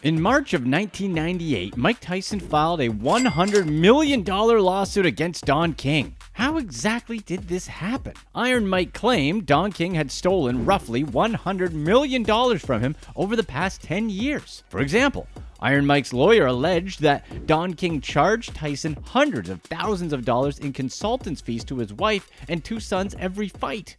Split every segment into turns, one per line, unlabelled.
In March of 1998, Mike Tyson filed a $100 million lawsuit against Don King. How exactly did this happen? Iron Mike claimed Don King had stolen roughly $100 million from him over the past 10 years. For example, Iron Mike's lawyer alleged that Don King charged Tyson hundreds of thousands of dollars in consultants' fees to his wife and 2 sons every fight.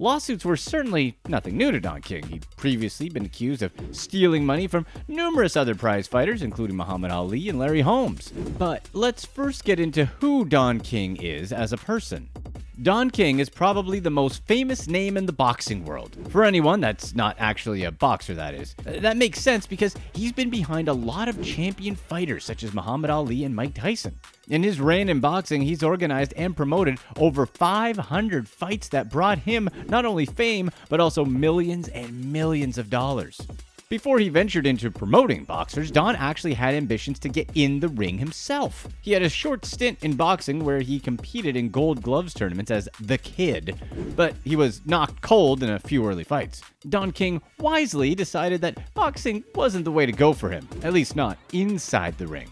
Lawsuits were certainly nothing new to Don King. He'd previously been accused of stealing money from numerous other prize fighters, including Muhammad Ali and Larry Holmes. But let's first get into who Don King is as a person. Don King is probably the most famous name in the boxing world. For anyone that's not actually a boxer, that is. That makes sense because he's been behind a lot of champion fighters such as Muhammad Ali and Mike Tyson. In his reign in boxing, he's organized and promoted over 500 fights that brought him not only fame, but also millions and millions of dollars. Before he ventured into promoting boxers, Don actually had ambitions to get in the ring himself. He had a short stint in boxing where he competed in Gold Gloves tournaments as the Kid, but he was knocked cold in a few early fights. Don King wisely decided that boxing wasn't the way to go for him, at least not inside the ring.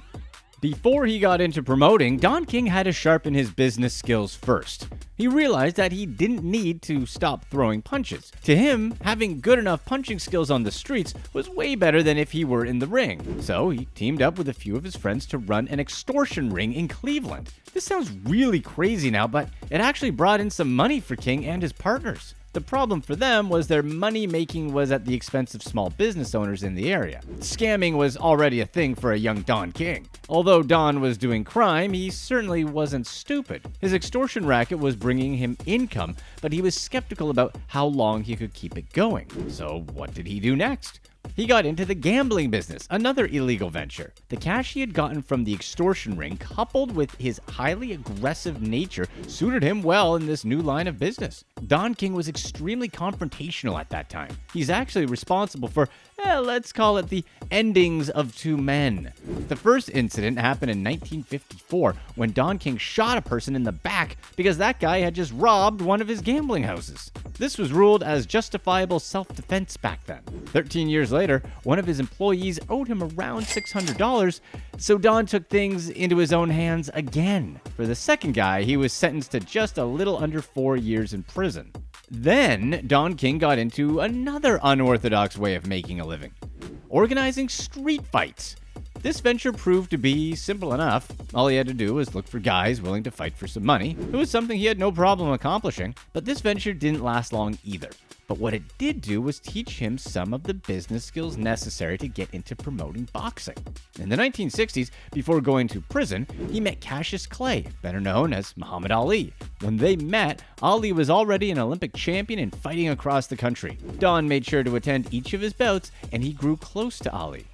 Before he got into promoting, Don King had to sharpen his business skills first. He realized that he didn't need to stop throwing punches. To him, having good enough punching skills on the streets was way better than if he were in the ring. So he teamed up with a few of his friends to run an extortion ring in Cleveland. This sounds really crazy now, but it actually brought in some money for King and his partners. The problem for them was their money making was at the expense of small business owners in the area. Scamming was already a thing for a young Don King. Although Don was doing crime, he certainly wasn't stupid. His extortion racket was bringing him income, but he was skeptical about how long he could keep it going. So what did he do next? He got into the gambling business, another illegal venture. The cash he had gotten from the extortion ring, coupled with his highly aggressive nature, suited him well in this new line of business. Don King was extremely confrontational at that time. He's actually responsible for, let's call it the endings of 2 men. The first incident happened in 1954 when Don King shot a person in the back because that guy had just robbed one of his gambling houses. This was ruled as justifiable self-defense back then. 13 years later, one of his employees owed him around $600, so Don took things into his own hands again. For the second guy, he was sentenced to just a little under 4 years in prison. Then, Don King got into another unorthodox way of making a living: organizing street fights. This venture proved to be simple enough. All he had to do was look for guys willing to fight for some money. It was something he had no problem accomplishing, but this venture didn't last long either. But what it did do was teach him some of the business skills necessary to get into promoting boxing. In the 1960s, before going to prison, he met Cassius Clay, better known as Muhammad Ali. When they met, Ali was already an Olympic champion and fighting across the country. Don made sure to attend each of his bouts, and he grew close to Ali.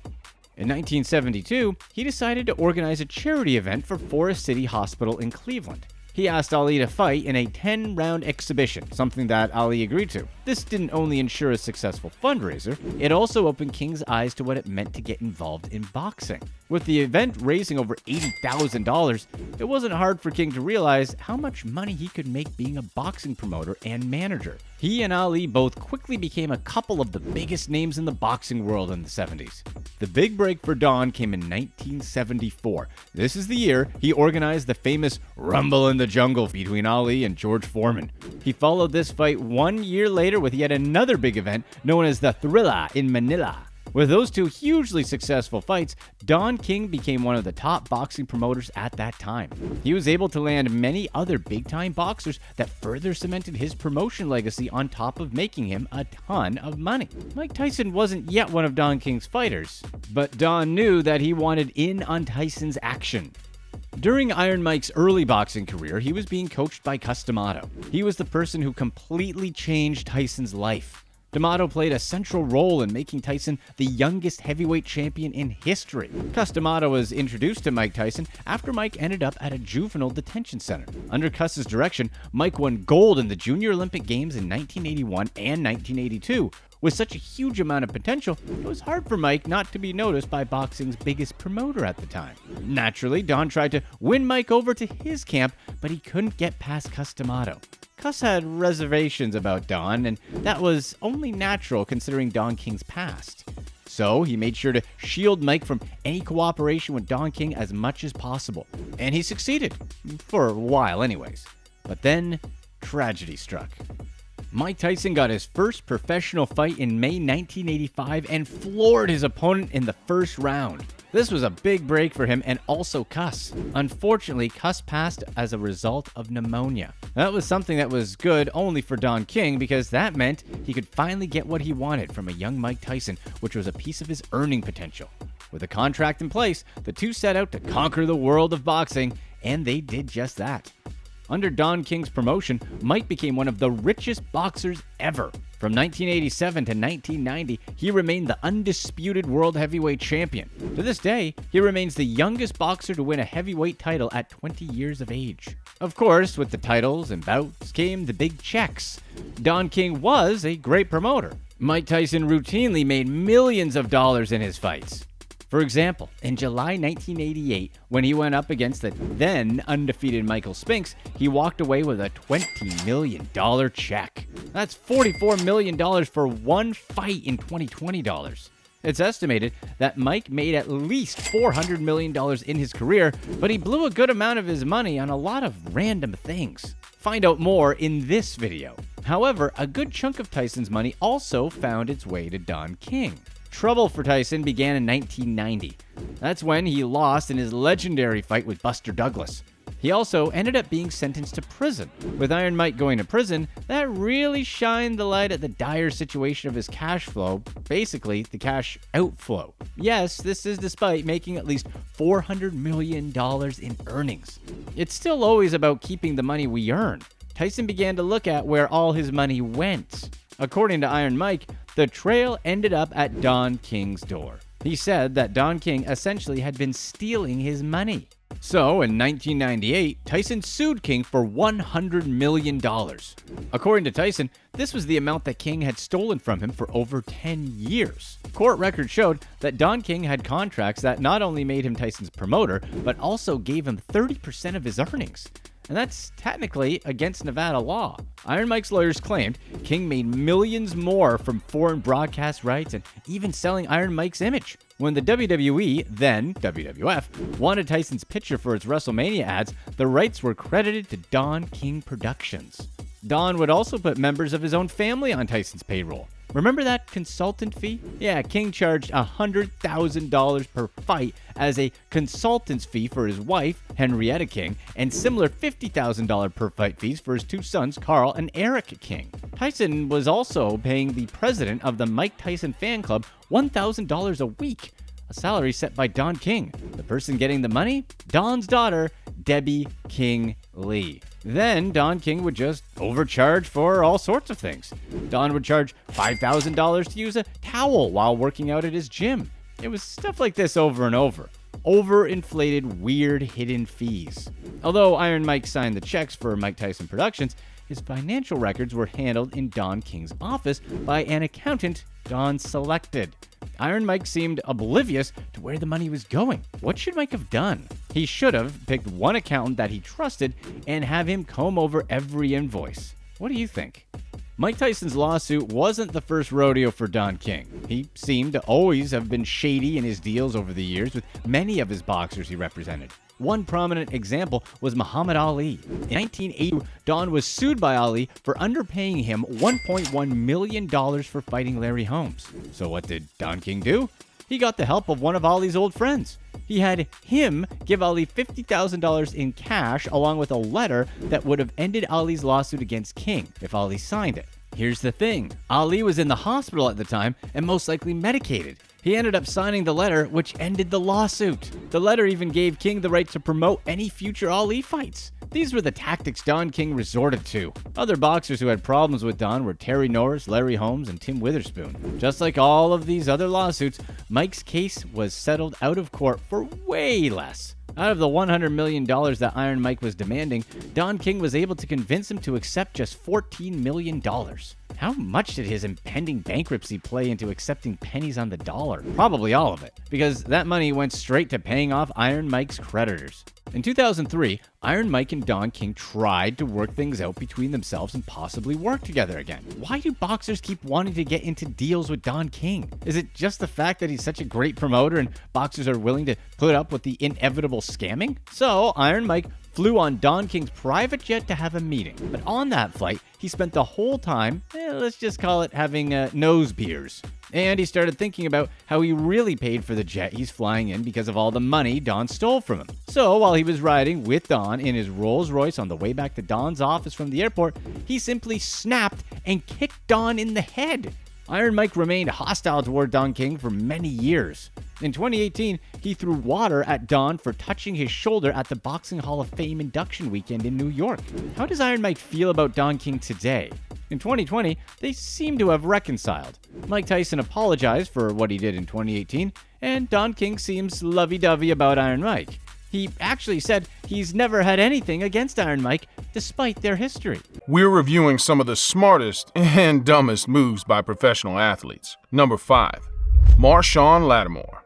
In 1972, he decided to organize a charity event for Forest City Hospital in Cleveland. He asked Ali to fight in a 10-round exhibition, something that Ali agreed to. This didn't only ensure a successful fundraiser, it also opened King's eyes to what it meant to get involved in boxing. With the event raising over $80,000, it wasn't hard for King to realize how much money he could make being a boxing promoter and manager. He and Ali both quickly became a couple of the biggest names in the boxing world in the 70s. The big break for Don came in 1974. This is the year he organized the famous Rumble in the Jungle between Ali and George Foreman. He followed this fight 1 year later with yet another big event known as the Thrilla in Manila. With those 2 hugely successful fights, Don King became one of the top boxing promoters at that time. He was able to land many other big-time boxers that further cemented his promotion legacy on top of making him a ton of money. Mike Tyson wasn't yet one of Don King's fighters, but Don knew that he wanted in on Tyson's action. During Iron Mike's early boxing career, he was being coached by Cus D'Amato. He was the person who completely changed Tyson's life. D'Amato played a central role in making Tyson the youngest heavyweight champion in history. Cus D'Amato was introduced to Mike Tyson after Mike ended up at a juvenile detention center. Under Cus's direction, Mike won gold in the Junior Olympic Games in 1981 and 1982, With such a huge amount of potential, it was hard for Mike not to be noticed by boxing's biggest promoter at the time. Naturally, Don tried to win Mike over to his camp, but he couldn't get past Cus D'Amato. Cus had reservations about Don, and that was only natural considering Don King's past. So he made sure to shield Mike from any cooperation with Don King as much as possible. And he succeeded. For a while anyways. But then, tragedy struck. Mike Tyson got his first professional fight in May 1985 and floored his opponent in the first round. This was a big break for him and also Cus. Unfortunately, Cus passed as a result of pneumonia. That was something that was good only for Don King because that meant he could finally get what he wanted from a young Mike Tyson, which was a piece of his earning potential. With a contract in place, the two set out to conquer the world of boxing, and they did just that. Under Don King's promotion, Mike became one of the richest boxers ever. From 1987 to 1990, he remained the undisputed world heavyweight champion. To this day, he remains the youngest boxer to win a heavyweight title at 20 years of age. Of course, with the titles and bouts came the big checks. Don King was a great promoter. Mike Tyson routinely made millions of dollars in his fights. For example, in July 1988, when he went up against the then undefeated Michael Spinks, he walked away with a $20 million check. That's $44 million for one fight in 2020 dollars. It's estimated that Mike made at least $400 million in his career, but he blew a good amount of his money on a lot of random things. Find out more in this video. However, a good chunk of Tyson's money also found its way to Don King. Trouble for Tyson began in 1990. That's when he lost in his legendary fight with Buster Douglas. He also ended up being sentenced to prison. With Iron Mike going to prison, that really shined the light at the dire situation of his cash flow, basically the cash outflow. Yes, this is despite making at least $400 million in earnings. It's still always about keeping the money we earn. Tyson began to look at where all his money went. According to Iron Mike, the trail ended up at Don King's door. He said that Don King essentially had been stealing his money. So, in 1998, Tyson sued King for $100 million. According to Tyson, this was the amount that King had stolen from him for over 10 years. Court records showed that Don King had contracts that not only made him Tyson's promoter, but also gave him 30% of his earnings. And that's technically against Nevada law. Iron Mike's lawyers claimed King made millions more from foreign broadcast rights and even selling Iron Mike's image. When the WWE, then WWF, wanted Tyson's picture for its WrestleMania ads, the rights were credited to Don King Productions. Don would also put members of his own family on Tyson's payroll. Remember that consultant fee? Yeah, King charged $100,000 per fight as a consultant's fee for his wife, Henrietta King, and similar $50,000 per fight fees for his two sons, Carl and Eric King. Tyson was also paying the president of the Mike Tyson fan club $1,000 a week, a salary set by Don King. The person getting the money? Don's daughter, Debbie King Lee. Then Don King would just overcharge for all sorts of things. Don would charge $5,000 to use a towel while working out at his gym. It was stuff like this over and over. Overinflated, weird, hidden fees. Although Iron Mike signed the checks for Mike Tyson Productions, his financial records were handled in Don King's office by an accountant Don selected. Iron Mike seemed oblivious to where the money was going. What should Mike have done? He should have picked one accountant that he trusted and have him comb over every invoice. What do you think? Mike Tyson's lawsuit wasn't the first rodeo for Don King. He seemed to always have been shady in his deals over the years with many of his boxers he represented. One prominent example was Muhammad Ali. In 1980, Don was sued by Ali for underpaying him $1.1 million for fighting Larry Holmes. So what did Don King do? He got the help of one of Ali's old friends. He had him give Ali $50,000 in cash along with a letter that would have ended Ali's lawsuit against King if Ali signed it. Here's the thing. Ali was in the hospital at the time and most likely medicated. He ended up signing the letter, which ended the lawsuit. The letter even gave King the right to promote any future Ali fights. These were the tactics Don King resorted to. Other boxers who had problems with Don were Terry Norris, Larry Holmes, and Tim Witherspoon. Just like all of these other lawsuits, Mike's case was settled out of court for way less. Out of the $100 million that Iron Mike was demanding, Don King was able to convince him to accept just $14 million. How much did his impending bankruptcy play into accepting pennies on the dollar? Probably all of it, because that money went straight to paying off Iron Mike's creditors. In 2003, Iron Mike and Don King tried to work things out between themselves and possibly work together again. Why do boxers keep wanting to get into deals with Don King? Is it just the fact that he's such a great promoter and boxers are willing to put up with the inevitable scamming? So Iron Mike flew on Don King's private jet to have a meeting. But on that flight, he spent the whole time, let's just call it having nose beers. And he started thinking about how he really paid for the jet he's flying in because of all the money Don stole from him. So while he was riding with Don in his Rolls Royce on the way back to Don's office from the airport, he simply snapped and kicked Don in the head. Iron Mike remained hostile toward Don King for many years. In 2018, he threw water at Don for touching his shoulder at the Boxing Hall of Fame induction weekend in New York. How does Iron Mike feel about Don King today? In 2020, they seem to have reconciled. Mike Tyson apologized for what he did in 2018, and Don King seems lovey-dovey about Iron Mike. He actually said he's never had anything against Iron Mike, despite their history.
We're reviewing some of the smartest and dumbest moves by professional athletes. Number 5. Marshawn Lattimore.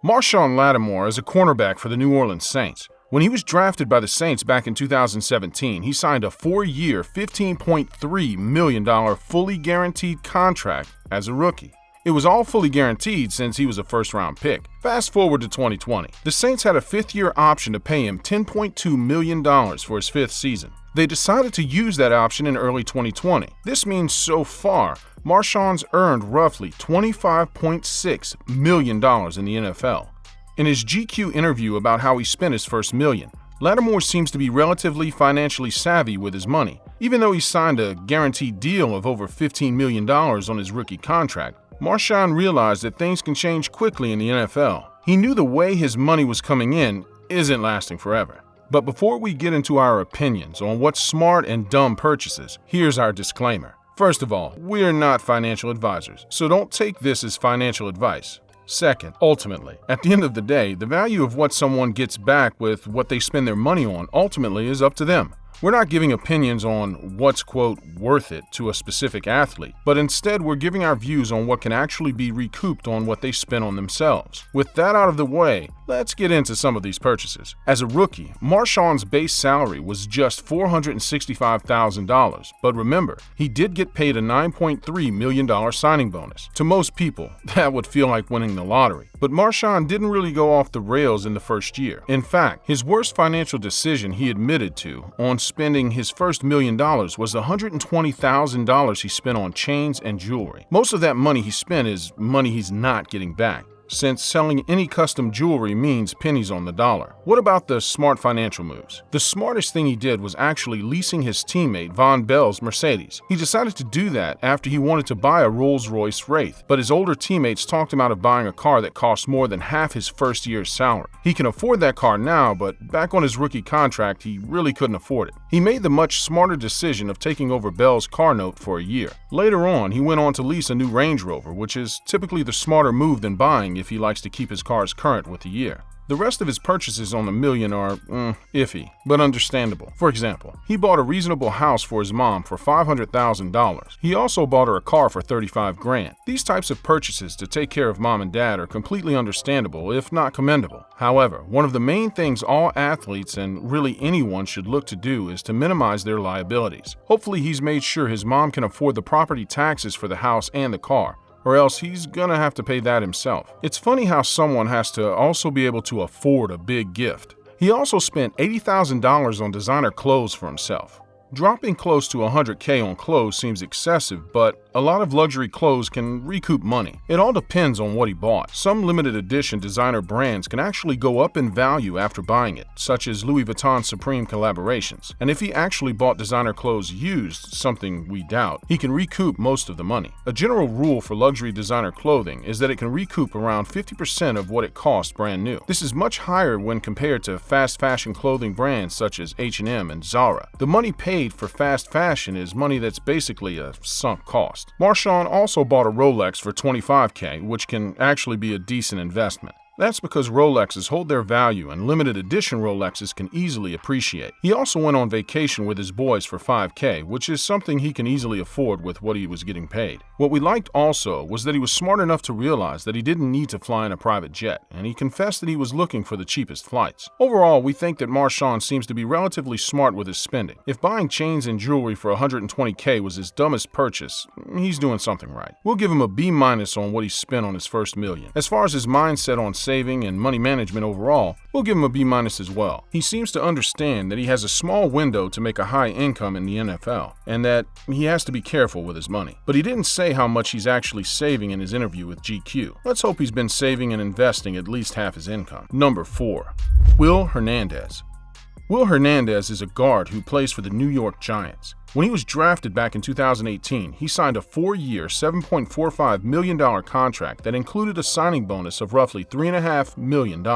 Marshawn Lattimore is a cornerback for the New Orleans Saints. When he was drafted by the Saints back in 2017, he signed a 4-year, $15.3 million fully guaranteed contract as a rookie. It was all fully guaranteed since he was a first-round pick. Fast forward to 2020. The Saints had a 5th-year option to pay him $10.2 million for his 5th season. They decided to use that option in early 2020. This means so far, Marshawn's earned roughly $25.6 million in the NFL. In his GQ interview about how he spent his first million, Lattimore seems to be relatively financially savvy with his money. Even though he signed a guaranteed deal of over $15 million on his rookie contract, Marshawn realized that things can change quickly in the NFL. He knew the way his money was coming in isn't lasting forever. But before we get into our opinions on what's smart and dumb purchases, here's our disclaimer. First of all, we're not financial advisors, so don't take this as financial advice. Second, ultimately, at the end of the day, the value of what someone gets back with what they spend their money on ultimately is up to them. We're not giving opinions on what's, quote, worth it to a specific athlete, but instead we're giving our views on what can actually be recouped on what they spend on themselves. With that out of the way, let's get into some of these purchases. As a rookie, Marshawn's base salary was just $465,000, but remember, he did get paid a $9.3 million signing bonus. To most people, that would feel like winning the lottery. But Marshawn didn't really go off the rails in the first year. In fact, his worst financial decision he admitted to on spending his first $1 million was the $120,000 he spent on chains and jewelry. Most of that money he spent is money he's not getting back, since selling any custom jewelry means pennies on the dollar. What about the smart financial moves? The smartest thing he did was actually leasing his teammate Von Bell's Mercedes. He decided to do that after he wanted to buy a Rolls-Royce Wraith, but his older teammates talked him out of buying a car that cost more than half his first year's salary. He can afford that car now, but back on his rookie contract, he really couldn't afford it. He made the much smarter decision of taking over Bell's car note for a year. Later on, he went on to lease a new Range Rover, which is typically the smarter move than buying if he likes to keep his cars current with the year. The rest of his purchases on the million are, iffy, but understandable. For example, he bought a reasonable house for his mom for $500,000. He also bought her a car for $35,000. These types of purchases to take care of mom and dad are completely understandable, if not commendable. However, one of the main things all athletes and really anyone should look to do is to minimize their liabilities. Hopefully he's made sure his mom can afford the property taxes for the house and the car, or else he's gonna have to pay that himself. It's funny how someone has to also be able to afford a big gift. He also spent $80,000 on designer clothes for himself. Dropping close to $100K on clothes seems excessive, but a lot of luxury clothes can recoup money. It all depends on what he bought. Some limited edition designer brands can actually go up in value after buying it, such as Louis Vuitton Supreme collaborations. And if he actually bought designer clothes used, something we doubt, he can recoup most of the money. A general rule for luxury designer clothing is that it can recoup around 50% of what it cost brand new. This is much higher when compared to fast fashion clothing brands such as H&M and Zara. The money paid for fast fashion is money that's basically a sunk cost. Marshawn also bought a Rolex for $25K, which can actually be a decent investment. That's because Rolexes hold their value and limited edition Rolexes can easily appreciate. He also went on vacation with his boys for $5K, which is something he can easily afford with what he was getting paid. What we liked also was that he was smart enough to realize that he didn't need to fly in a private jet, and he confessed that he was looking for the cheapest flights. Overall, we think that Marshawn seems to be relatively smart with his spending. If buying chains and jewelry for $120K was his dumbest purchase, he's doing something right. We'll give him a B- on what he spent on his first million. As far as his mindset on saving and money management overall, we'll give him a B- as well. He seems to understand that he has a small window to make a high income in the NFL, and that he has to be careful with his money. But he didn't say how much he's actually saving in his interview with GQ. Let's hope he's been saving and investing at least half his income. Number 4. Will Hernandez. Will Hernandez is a guard who plays for the New York Giants. When he was drafted back in 2018, he signed a 4-year, $7.45 million contract that included a signing bonus of roughly $3.5 million.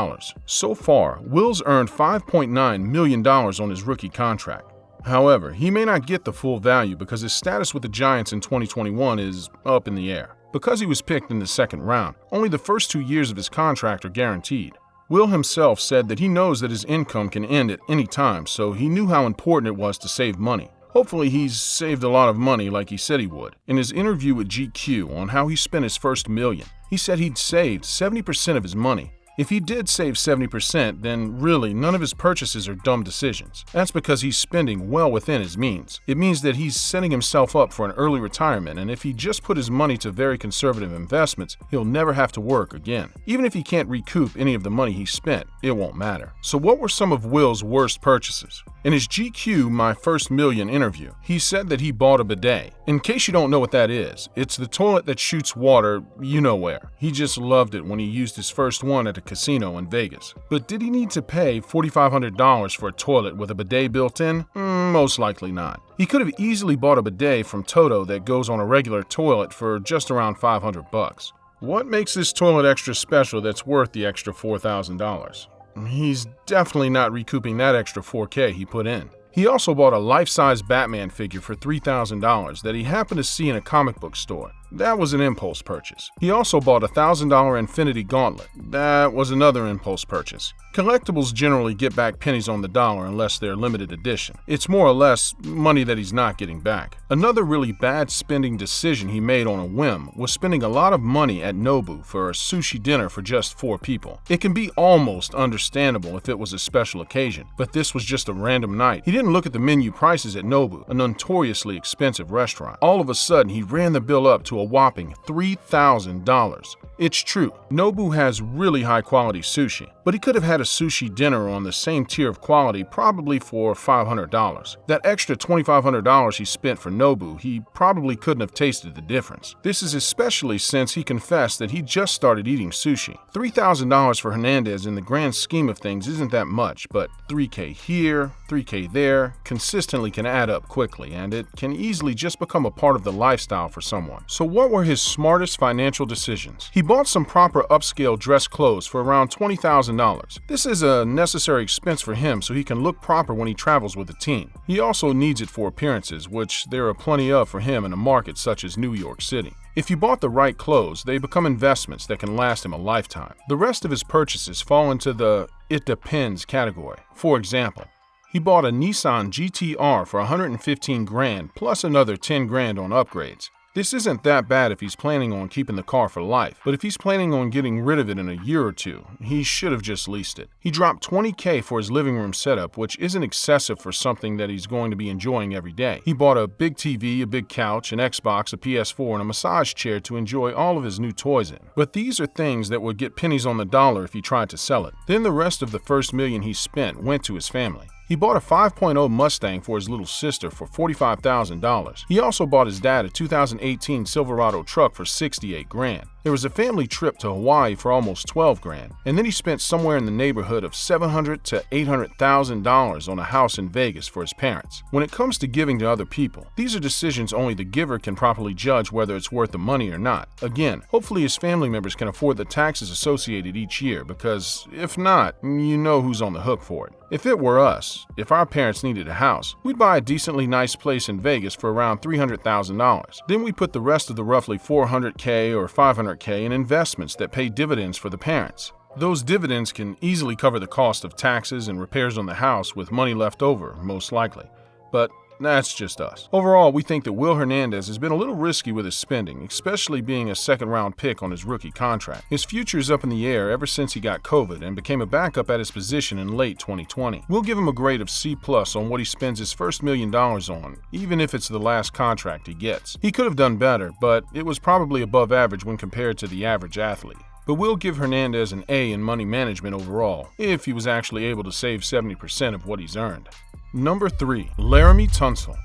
So far, Will's earned $5.9 million on his rookie contract. However, he may not get the full value because his status with the Giants in 2021 is up in the air. Because he was picked in the second round, only the first 2 years of his contract are guaranteed. Will himself said that he knows that his income can end at any time, so he knew how important it was to save money. Hopefully he's saved a lot of money like he said he would. In his interview with GQ on how he spent his first million, he said he'd saved 70% of his money. If he did save 70%, then really none of his purchases are dumb decisions. That's because he's spending well within his means. It means that he's setting himself up for an early retirement, and if he just put his money to very conservative investments, he'll never have to work again. Even if he can't recoup any of the money he spent, it won't matter. So what were some of Will's worst purchases? In his GQ My First Million interview, he said that he bought a bidet. In case you don't know what that is, it's the toilet that shoots water you know where. He just loved it when he used his first one at a casino in Vegas. But did he need to pay $4,500 for a toilet with a bidet built in? Most likely not. He could have easily bought a bidet from Toto that goes on a regular toilet for just around $500. What makes this toilet extra special that's worth the extra $4,000? He's definitely not recouping that extra $4K he put in. He also bought a life-size Batman figure for $3,000 that he happened to see in a comic book store. That was an impulse purchase. He also bought a $1,000 Infinity Gauntlet. That was another impulse purchase. Collectibles generally get back pennies on the dollar unless they're limited edition. It's more or less money that he's not getting back. Another really bad spending decision he made on a whim was spending a lot of money at Nobu for a sushi dinner for just 4 people. It can be almost understandable if it was a special occasion, but this was just a random night. He didn't look at the menu prices at Nobu, a notoriously expensive restaurant. All of a sudden, he ran the bill up to a whopping $3,000. It's true, Nobu has really high quality sushi, but he could have had a sushi dinner on the same tier of quality probably for $500. That extra $2,500 he spent for Nobu, he probably couldn't have tasted the difference. This is especially since he confessed that he just started eating sushi. $3,000 for Hernandez in the grand scheme of things isn't that much, but $3K here, $3K there, consistently can add up quickly, and it can easily just become a part of the lifestyle for someone. So what were his smartest financial decisions? He bought some proper upscale dress clothes for around $20,000. This is a necessary expense for him so he can look proper when he travels with the team. He also needs it for appearances, which there are plenty of for him in a market such as New York City. If you bought the right clothes, they become investments that can last him a lifetime. The rest of his purchases fall into the "it depends" category. For example, he bought a Nissan GT-R for $115,000 plus another $10,000 on upgrades. This isn't that bad if he's planning on keeping the car for life, but if he's planning on getting rid of it in a year or two, he should have just leased it. He dropped $20K for his living room setup, which isn't excessive for something that he's going to be enjoying every day. He bought a big TV, a big couch, an Xbox, a PS4, and a massage chair to enjoy all of his new toys in. But these are things that would get pennies on the dollar if he tried to sell it. Then the rest of the first million he spent went to his family. He bought a 5.0 Mustang for his little sister for $45,000. He also bought his dad a 2018 Silverado truck for $68,000. There was a family trip to Hawaii for almost $12,000, and then he spent somewhere in the neighborhood of $700,000 to $800,000 on a house in Vegas for his parents. When it comes to giving to other people, these are decisions only the giver can properly judge whether it's worth the money or not. Again, hopefully his family members can afford the taxes associated each year, because if not, you know who's on the hook for it. If it were us, if our parents needed a house, we'd buy a decently nice place in Vegas for around $300,000. Then we put the rest of the roughly $400K or $500K in investments that pay dividends for the parents. Those dividends can easily cover the cost of taxes and repairs on the house with money left over, most likely. But that's just us. Overall, we think that Will Hernandez has been a little risky with his spending, especially being a second-round pick on his rookie contract. His future is up in the air ever since he got COVID and became a backup at his position in late 2020. We'll give him a grade of C+ on what he spends his first $1 million on, even if it's the last contract he gets. He could have done better, but it was probably above average when compared to the average athlete. But we'll give Hernandez an A in money management overall, if he was actually able to save 70% of what he's earned. Number 3. Laramie Tunsil.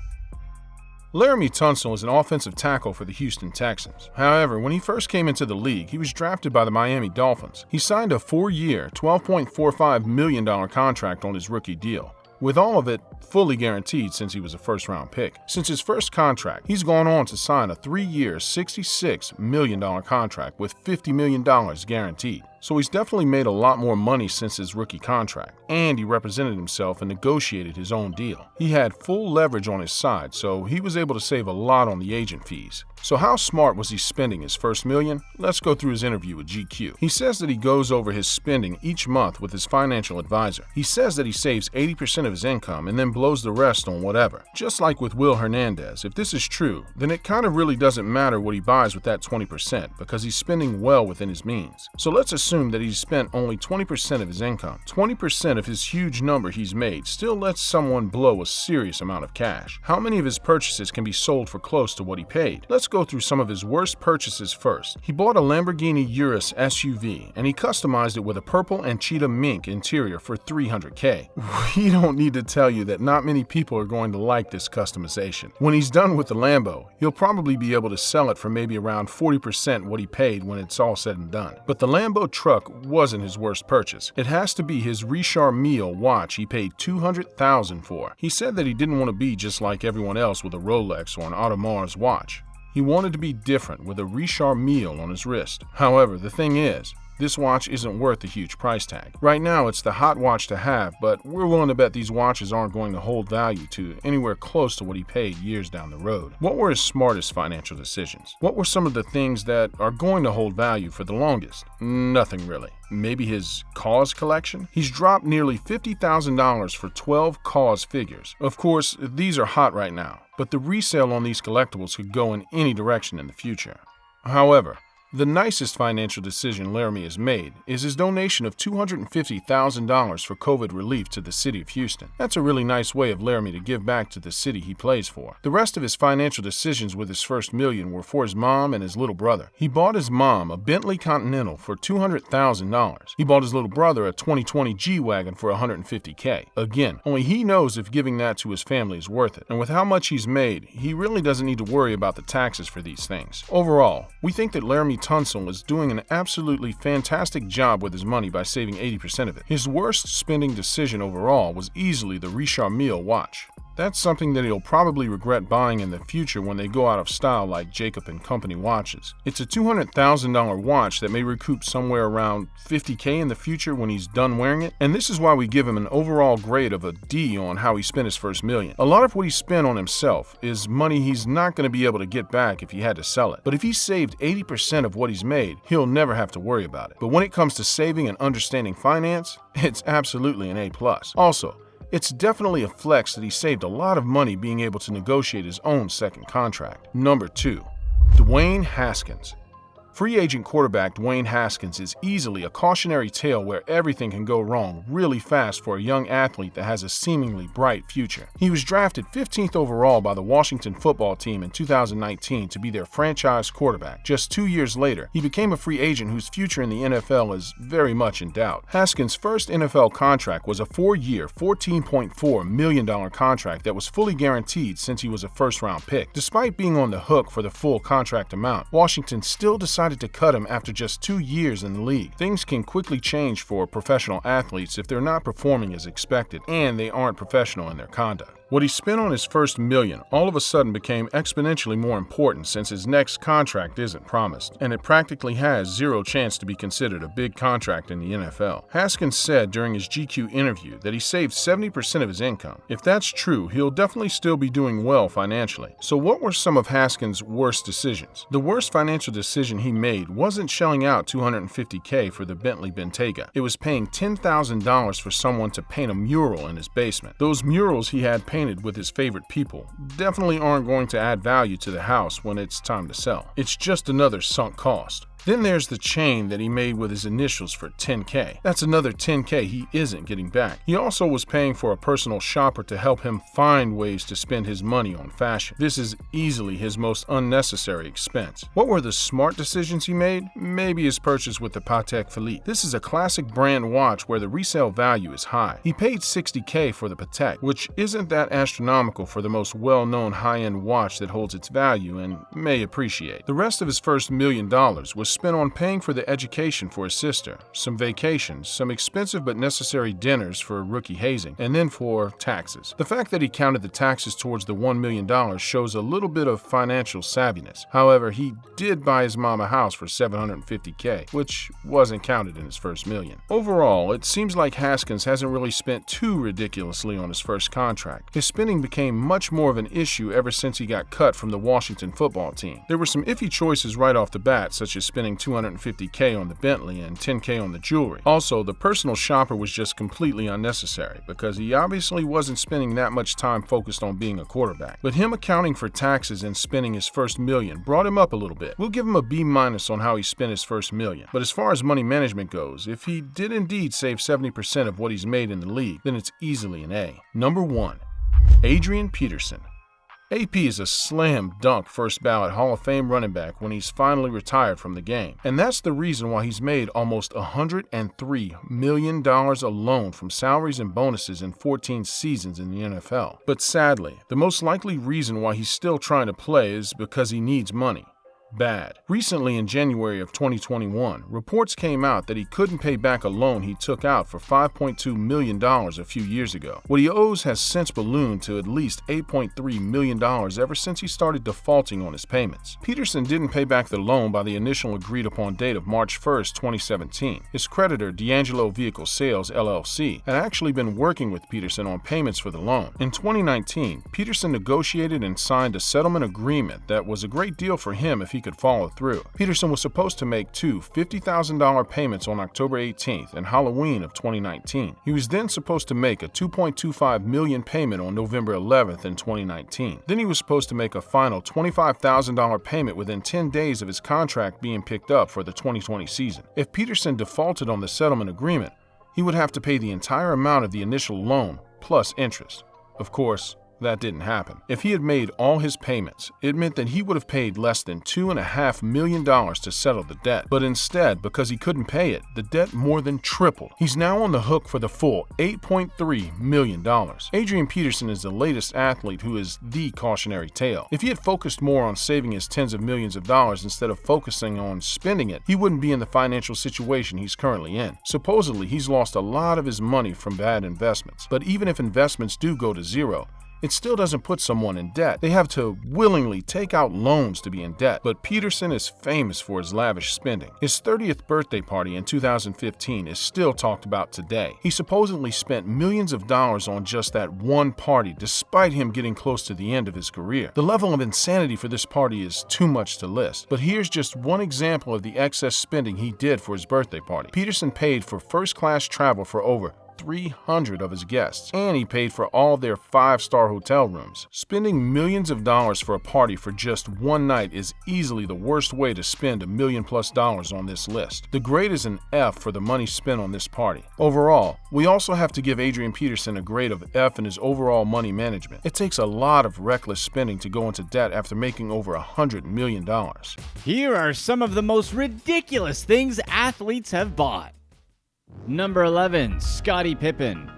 Laramie Tunsil is an offensive tackle for the Houston Texans. However, when he first came into the league, he was drafted by the Miami Dolphins. He signed a 4-year, $12.45 million contract on his rookie deal, with all of it fully guaranteed since he was a first-round pick. Since his first contract, he's gone on to sign a 3-year, $66 million contract with $50 million guaranteed. So he's definitely made a lot more money since his rookie contract, and he represented himself and negotiated his own deal. He had full leverage on his side, so he was able to save a lot on the agent fees. So how smart was he spending his first million? Let's go through his interview with GQ. He says that he goes over his spending each month with his financial advisor. He says that he saves 80% of his income and then blows the rest on whatever. Just like with Will Hernandez, if this is true, then it kind of really doesn't matter what he buys with that 20% because he's spending well within his means. So let's assume that he's spent only 20% of his income. 20% of his huge number he's made still lets someone blow a serious amount of cash. How many of his purchases can be sold for close to what he paid? Let's go through some of his worst purchases first. He bought a Lamborghini Urus SUV and he customized it with a purple and cheetah mink interior for $300K. We don't need to tell you that not many people are going to like this customization. When he's done with the Lambo, he'll probably be able to sell it for maybe around 40% what he paid when it's all said and done. But the Lambo truck wasn't his worst purchase. It has to be his Richard Mille watch he paid $200,000 for. He said that he didn't want to be just like everyone else with a Rolex or an Audemars watch. He wanted to be different with a Richard Mille on his wrist. However, the thing is, this watch isn't worth a huge price tag. Right now, it's the hot watch to have, but we're willing to bet these watches aren't going to hold value to anywhere close to what he paid years down the road. What were his smartest financial decisions? What were some of the things that are going to hold value for the longest? Nothing really. Maybe his KAWS collection? He's dropped nearly $50,000 for 12 KAWS figures. Of course, these are hot right now, but the resale on these collectibles could go in any direction in the future. However, the nicest financial decision Laramie has made is his donation of $250,000 for COVID relief to the city of Houston. That's a really nice way of Laramie to give back to the city he plays for. The rest of his financial decisions with his first million were for his mom and his little brother. He bought his mom a Bentley Continental for $200,000. He bought his little brother a 2020 G-Wagon for $150K. Again, only he knows if giving that to his family is worth it. And with how much he's made, he really doesn't need to worry about the taxes for these things. Overall, we think that Laramie Tunsil is doing an absolutely fantastic job with his money by saving 80% of it. His worst spending decision overall was easily the Richard Mille watch. That's something that he'll probably regret buying in the future when they go out of style like Jacob & Company watches. It's a $200,000 watch that may recoup somewhere around $50K in the future when he's done wearing it, and this is why we give him an overall grade of a D on how he spent his first million. A lot of what he spent on himself is money he's not going to be able to get back if he had to sell it. But if he saved 80% of what he's made, he'll never have to worry about it. But when it comes to saving and understanding finance, it's absolutely an A+. Also, it's definitely a flex that he saved a lot of money being able to negotiate his own second contract. Number 2. Dwayne Haskins. Free agent quarterback Dwayne Haskins is easily a cautionary tale where everything can go wrong really fast for a young athlete that has a seemingly bright future. He was drafted 15th overall by the Washington football team in 2019 to be their franchise quarterback. Just 2 years later, he became a free agent whose future in the NFL is very much in doubt. Haskins' first NFL contract was a 4-year, $14.4 million contract that was fully guaranteed since he was a first-round pick. Despite being on the hook for the full contract amount, Washington still decided to cut him after just 2 years in the league. Things can quickly change for professional athletes if they're not performing as expected and they aren't professional in their conduct. What he spent on his first million all of a sudden became exponentially more important since his next contract isn't promised, and it practically has zero chance to be considered a big contract in the NFL. Haskins said during his GQ interview that he saved 70% of his income. If that's true, he'll definitely still be doing well financially. So what were some of Haskins' worst decisions? The worst financial decision he made wasn't shelling out $250K for the Bentley Bentayga. It was paying $10,000 for someone to paint a mural in his basement. Those murals he had painted with his favorite people definitely aren't going to add value to the house when it's time to sell. It's just another sunk cost. Then there's the chain that he made with his initials for $10K. That's another $10K he isn't getting back. He also was paying for a personal shopper to help him find ways to spend his money on fashion. This is easily his most unnecessary expense. What were the smart decisions he made? Maybe his purchase with the Patek Philippe. This is a classic brand watch where the resale value is high. He paid $60K for the Patek, which isn't that astronomical for the most well-known high-end watch that holds its value and may appreciate. The rest of his first $1 million was spent on paying for the education for his sister, some vacations, some expensive but necessary dinners for rookie hazing, and then for taxes. The fact that he counted the taxes towards the $1 million shows a little bit of financial savviness. However, he did buy his mom a house for $750K, which wasn't counted in his first million. Overall, it seems like Haskins hasn't really spent too ridiculously on his first contract. His spending became much more of an issue ever since he got cut from the Washington football team. There were some iffy choices right off the bat, such as spending $250K on the Bentley and $10K on the jewelry. Also, the personal shopper was just completely unnecessary because he obviously wasn't spending that much time focused on being a quarterback. But him accounting for taxes and spending his first million brought him up a little bit. We'll give him a B- on how he spent his first million. But as far as money management goes, if he did indeed save 70% of what he's made in the league, then it's easily an A. Number 1. Adrian Peterson. AP is a slam dunk first ballot Hall of Fame running back when he's finally retired from the game. And that's the reason why he's made almost $103 million alone from salaries and bonuses in 14 seasons in the NFL. But sadly, the most likely reason why he's still trying to play is because he needs money. Bad. Recently in January of 2021, reports came out that he couldn't pay back a loan he took out for $5.2 million a few years ago. What he owes has since ballooned to at least $8.3 million ever since he started defaulting on his payments. Peterson didn't pay back the loan by the initial agreed upon date of March 1st, 2017. His creditor, D'Angelo Vehicle Sales, LLC, had actually been working with Peterson on payments for the loan. In 2019, Peterson negotiated and signed a settlement agreement that was a great deal for him if he could follow through. Peterson was supposed to make two $50,000 payments on October 18th and Halloween of 2019. He was then supposed to make a $2.25 million payment on November 11th in 2019. Then he was supposed to make a final $25,000 payment within 10 days of his contract being picked up for the 2020 season. If Peterson defaulted on the settlement agreement, he would have to pay the entire amount of the initial loan plus interest. Of course, that didn't happen. If he had made all his payments, it meant that he would have paid less than $2.5 million to settle the debt. But instead, because he couldn't pay it, the debt more than tripled. He's now on the hook for the full $8.3 million. Adrian Peterson is the latest athlete who is the cautionary tale. If he had focused more on saving his tens of millions of dollars instead of focusing on spending it, he wouldn't be in the financial situation he's currently in. Supposedly, he's lost a lot of his money from bad investments. But even if investments do go to zero, it still doesn't put someone in debt. They have to willingly take out loans to be in debt. But Peterson is famous for his lavish spending. His 30th birthday party in 2015 is still talked about today. He supposedly spent millions of dollars on just that one party, despite him getting close to the end of his career. The level of insanity for this party is too much to list. But here's just one example of the excess spending he did for his birthday party. Peterson paid for first-class travel for over 300 of his guests, and he paid for all their 5-star hotel rooms. Spending millions of dollars for a party for just one night is easily the worst way to spend $1 million+ on this list. The grade is an F for the money spent on this party. Overall, we also have to give Adrian Peterson a grade of F in his overall money management. It takes a lot of reckless spending to go into debt after making over $100 million.
Here are some of the most ridiculous things athletes have bought. Number 11, Scottie Pippen.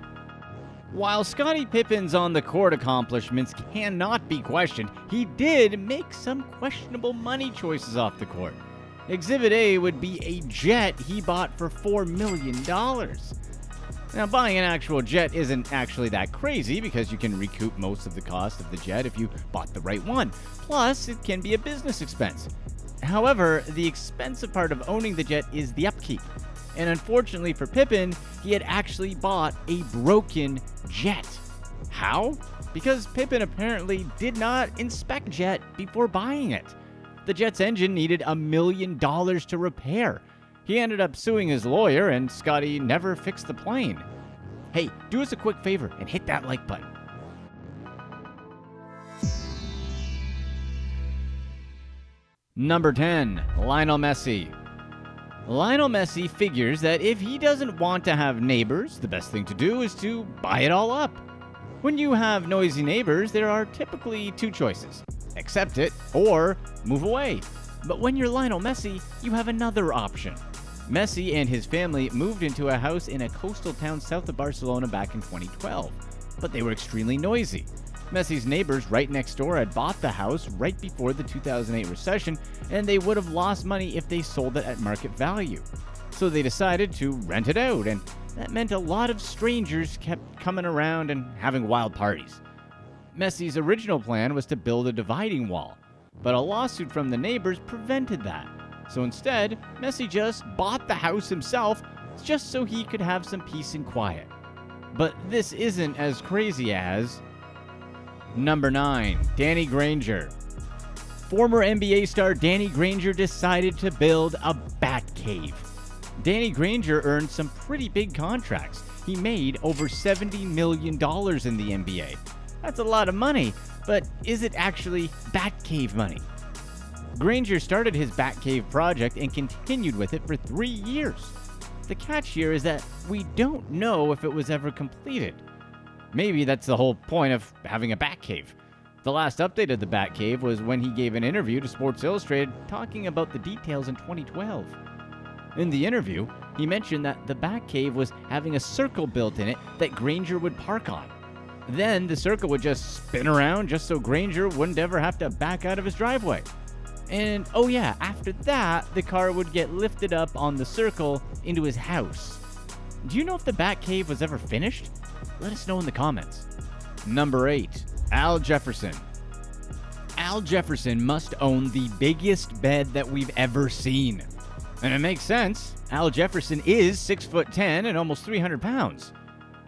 While Scottie Pippen's on-the-court accomplishments cannot be questioned, he did make some questionable money choices off the court. Exhibit A would be a jet he bought for $4 million. Now, buying an actual jet isn't actually that crazy because you can recoup most of the cost of the jet if you bought the right one. Plus, it can be a business expense. However, the expensive part of owning the jet is the upkeep. And unfortunately for Pippen, he had actually bought a broken jet. How? Because Pippen apparently did not inspect jet before buying it. the jet's engine needed $1 million to repair. He ended up suing his lawyer, and Scotty never fixed the plane. Hey, do us a quick favor and hit that like button. Number 10, Lionel Messi. Lionel Messi figures that if he doesn't want to have neighbors, the best thing to do is to buy it all up. When you have noisy neighbors, there are typically two choices: accept it or move away. But when you're Lionel Messi, you have another option. Messi and his family moved into a house in a coastal town south of Barcelona back in 2012, but they were extremely noisy. Messi's neighbors right next door had bought the house right before the 2008 recession, and they would have lost money if they sold it at market value. So they decided to rent it out, and that meant a lot of strangers kept coming around and having wild parties. Messi's original plan was to build a dividing wall, but a lawsuit from the neighbors prevented that. So instead, Messi just bought the house himself just so he could have some peace and quiet. But this isn't as crazy as... Number 9, Danny Granger. Former NBA star Danny Granger decided to build a bat cave. Danny Granger earned some pretty big contracts. He made over $70 million in the NBA. That's a lot of money, but is it actually Batcave money? Granger started his Batcave project and continued with it for 3 years. The catch here is that we don't know if it was ever completed. Maybe that's the whole point of having a Batcave. The last update of the Batcave was when he gave an interview to Sports Illustrated talking about the details in 2012. In the interview, he mentioned that the Batcave was having a circle built in it that Granger would park on. Then the circle would just spin around just so Granger wouldn't ever have to back out of his driveway. And oh yeah, after that, the car would get lifted up on the circle into his house. Do you know if the Batcave was ever finished? Let us know in the comments. Number 8, Al Jefferson. Al Jefferson must own the biggest bed that we've ever seen. And it makes sense. Al Jefferson is 6'10" and almost 300 pounds.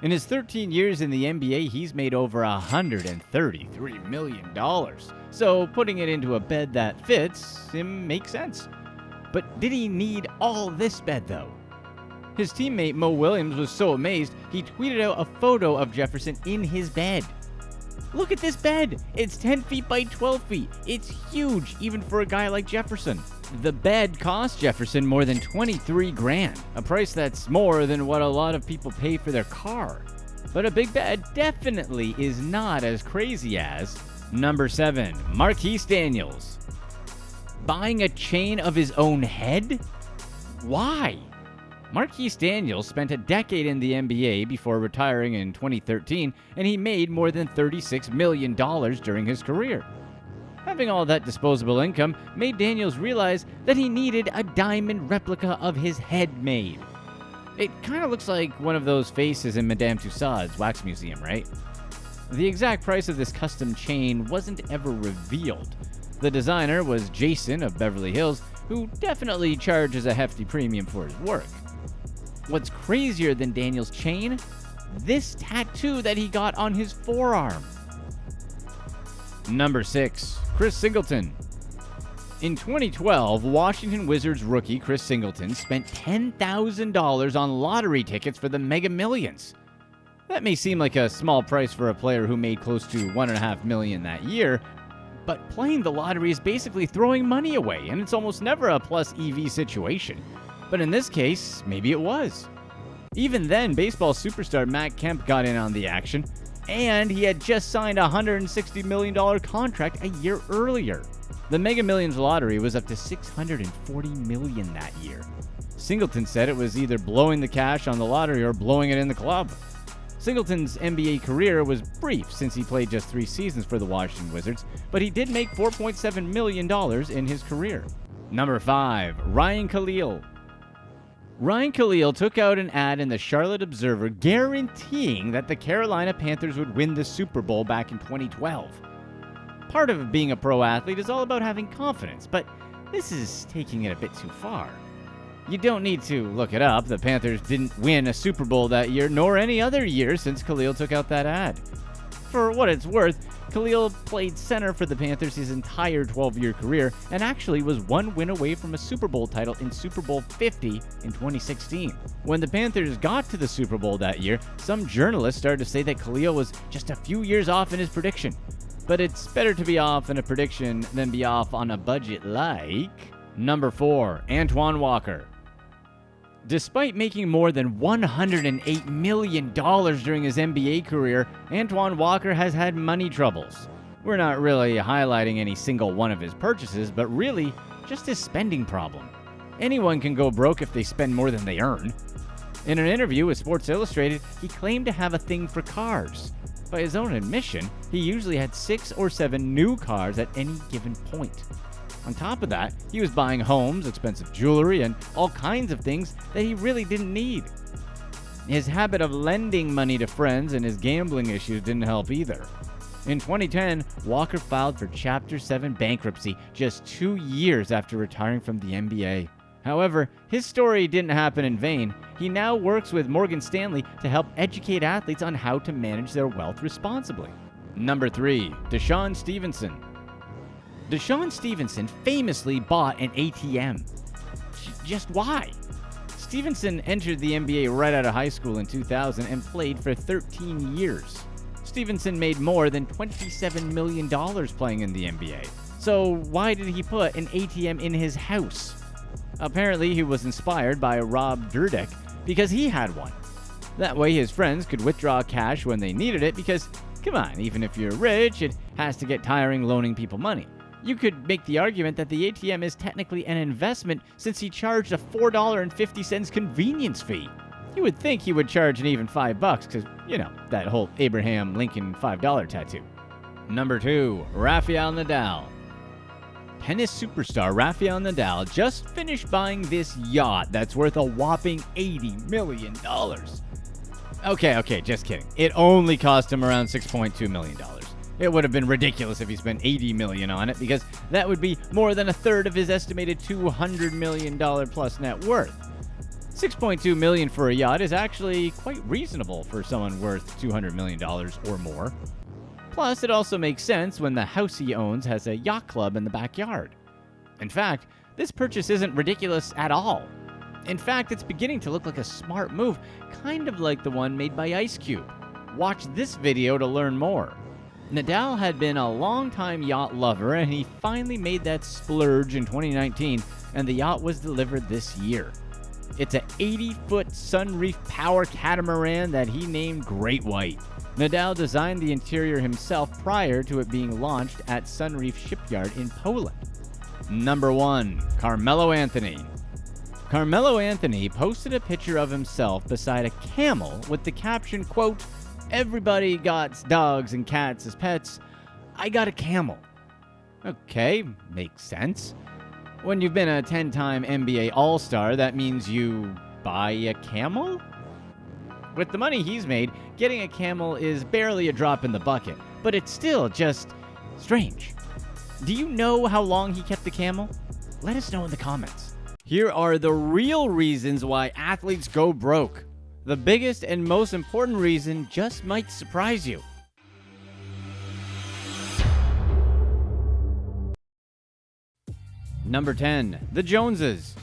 In his 13 years in the NBA, he's made over $133 million. So putting it into a bed that fits him makes sense. But did he need all this bed though? His teammate Mo Williams was so amazed, he tweeted out a photo of Jefferson in his bed. Look at this bed! It's 10 feet by 12 feet. It's huge, even for a guy like Jefferson. The bed cost Jefferson more than $23,000, a price that's more than what a lot of people pay for their car. But a big bed definitely is not as crazy as... Number 7, Marquise Daniels. Buying a chain of his own head? Why? Marquise Daniels spent a decade in the NBA before retiring in 2013, and he made more than $36 million during his career. Having all that disposable income made Daniels realize that he needed a diamond replica of his head made. It kind of looks like one of those faces in Madame Tussauds wax museum, right? The exact price of this custom chain wasn't ever revealed. The designer was Jason of Beverly Hills, who definitely charges a hefty premium for his work. What's crazier than Daniel's chain? This tattoo that he got on his forearm. Number 6, Chris Singleton. In 2012, Washington Wizards rookie Chris Singleton spent $10,000 on lottery tickets for the Mega Millions. That may seem like a small price for a player who made close to $1.5 million that year, but playing the lottery is basically throwing money away, and it's almost never a plus EV situation. But in this case, maybe it was. Even then, baseball superstar Matt Kemp got in on the action, and he had just signed a $160 million contract a year earlier. The Mega Millions lottery was up to $640 million that year. Singleton said it was either blowing the cash on the lottery or blowing it in the club. Singleton's NBA career was brief since he played just 3 seasons for the Washington Wizards, but he did make $4.7 million in his career. Number 5, Ryan Khalil. Ryan Khalil took out an ad in the Charlotte Observer guaranteeing that the Carolina Panthers would win the Super Bowl back in 2012. Part of being a pro athlete is all about having confidence, but this is taking it a bit too far. You don't need to look it up. The Panthers didn't win a Super Bowl that year, nor any other year since Khalil took out that ad. For what it's worth, Khalil played center for the Panthers his entire 12-year career and actually was one win away from a Super Bowl title in Super Bowl 50 in 2016. When the Panthers got to the Super Bowl that year, some journalists started to say that Khalil was just a few years off in his prediction. But it's better to be off in a prediction than be off on a budget like... Number 4. Antoine Walker. Despite making more than $108 million during his NBA career, Antoine Walker has had money troubles. We're not really highlighting any single one of his purchases, but really just his spending problem. Anyone can go broke if they spend more than they earn. In an interview with Sports Illustrated, he claimed to have a thing for cars. By his own admission, he usually had 6 or 7 new cars at any given point. On top of that, he was buying homes, expensive jewelry, and all kinds of things that he really didn't need. His habit of lending money to friends and his gambling issues didn't help either. In 2010, Walker filed for Chapter 7 bankruptcy just 2 years after retiring from the NBA. However, his story didn't happen in vain. He now works with Morgan Stanley to help educate athletes on how to manage their wealth responsibly. Number 3. Deshaun Stevenson. Deshaun Stevenson famously bought an ATM. Just why? Stevenson entered the NBA right out of high school in 2000 and played for 13 years. Stevenson made more than $27 million playing in the NBA. So why did he put an ATM in his house? Apparently he was inspired by Rob Dyrdek because he had one. That way his friends could withdraw cash when they needed it because, come on, even if you're rich, it has to get tiring loaning people money. You could make the argument that the ATM is technically an investment since he charged a $4.50 convenience fee. You would think he would charge an even $5 because, that whole Abraham Lincoln $5 tattoo. Number 2, Rafael Nadal. Tennis superstar Rafael Nadal just finished buying this yacht that's worth a whopping $80 million. Okay, just kidding. It only cost him around $6.2 million. It would have been ridiculous if he spent $80 million on it because that would be more than a third of his estimated $200 million plus net worth. $6.2 million for a yacht is actually quite reasonable for someone worth $200 million or more. Plus, it also makes sense when the house he owns has a yacht club in the backyard. In fact, this purchase isn't ridiculous at all. In fact, it's beginning to look like a smart move, kind of like the one made by Ice Cube. Watch this video to learn more. Nadal had been a long-time yacht lover, and he finally made that splurge in 2019, and the yacht was delivered this year. It's an 80-foot sunreef power catamaran that he named Great White. Nadal designed the interior himself prior to it being launched at Sunreef Shipyard in Poland. Number 1. Carmelo Anthony. Carmelo Anthony posted a picture of himself beside a camel with the caption, quote, "Everybody got dogs and cats as pets. I got a camel." Okay, makes sense. When you've been a 10-time NBA All-Star, that means you buy a camel? With the money he's made, getting a camel is barely a drop in the bucket, but it's still just strange. Do you know how long he kept the camel? Let us know in the comments. Here are the real reasons why athletes go broke. The biggest and most important reason just might surprise you. Number 10. The Joneses.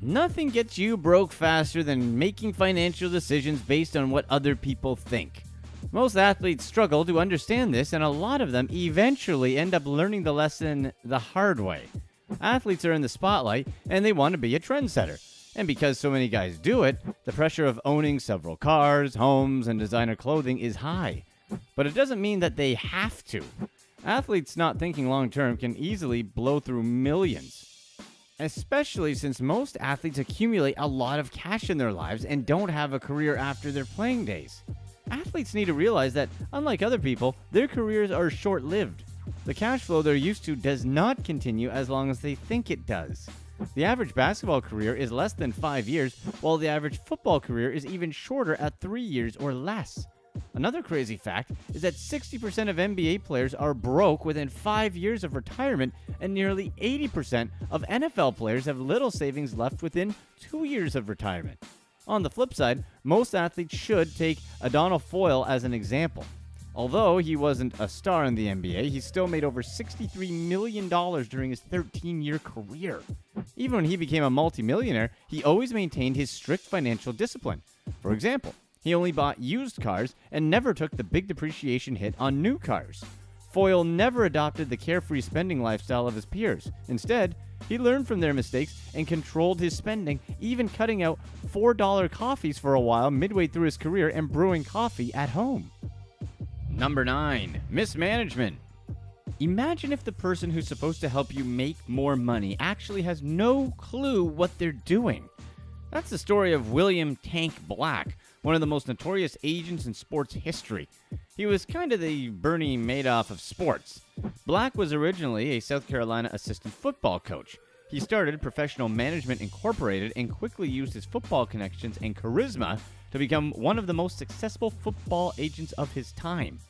Nothing gets you broke faster than making financial decisions based on what other people think. Most athletes struggle to understand this, and a lot of them eventually end up learning the lesson the hard way. Athletes are in the spotlight, and they want to be a trendsetter. And because so many guys do it, the pressure of owning several cars, homes, and designer clothing is high. But it doesn't mean that they have to. Athletes not thinking long-term can easily blow through millions. Especially since most athletes accumulate a lot of cash in their lives and don't have a career after their playing days. Athletes need to realize that, unlike other people, their careers are short-lived. The cash flow they're used to does not continue as long as they think it does. The average basketball career is less than 5 years, while the average football career is even shorter at 3 years or less. Another crazy fact is that 60% of NBA players are broke within 5 years of retirement, and nearly 80% of NFL players have little savings left within 2 years of retirement. On the flip side, most athletes should take Adonal Foyle as an example. Although he wasn't a star in the NBA, he still made over $63 million during his 13-year career. Even when he became a multimillionaire, he always maintained his strict financial discipline. For example, he only bought used cars and never took the big depreciation hit on new cars. Foyle never adopted the carefree spending lifestyle of his peers. Instead, he learned from their mistakes and controlled his spending, even cutting out $4 coffees for a while midway through his career and brewing coffee at home. Number 9. Mismanagement. Imagine if the person who's supposed to help you make more money actually has no clue what they're doing. That's the story of William Tank Black, one of the most notorious agents in sports history. He was kind of the Bernie Madoff of sports. Black was originally a South Carolina assistant football coach. He started Professional Management Incorporated and quickly used his football connections and charisma to become one of the most successful football agents of his time.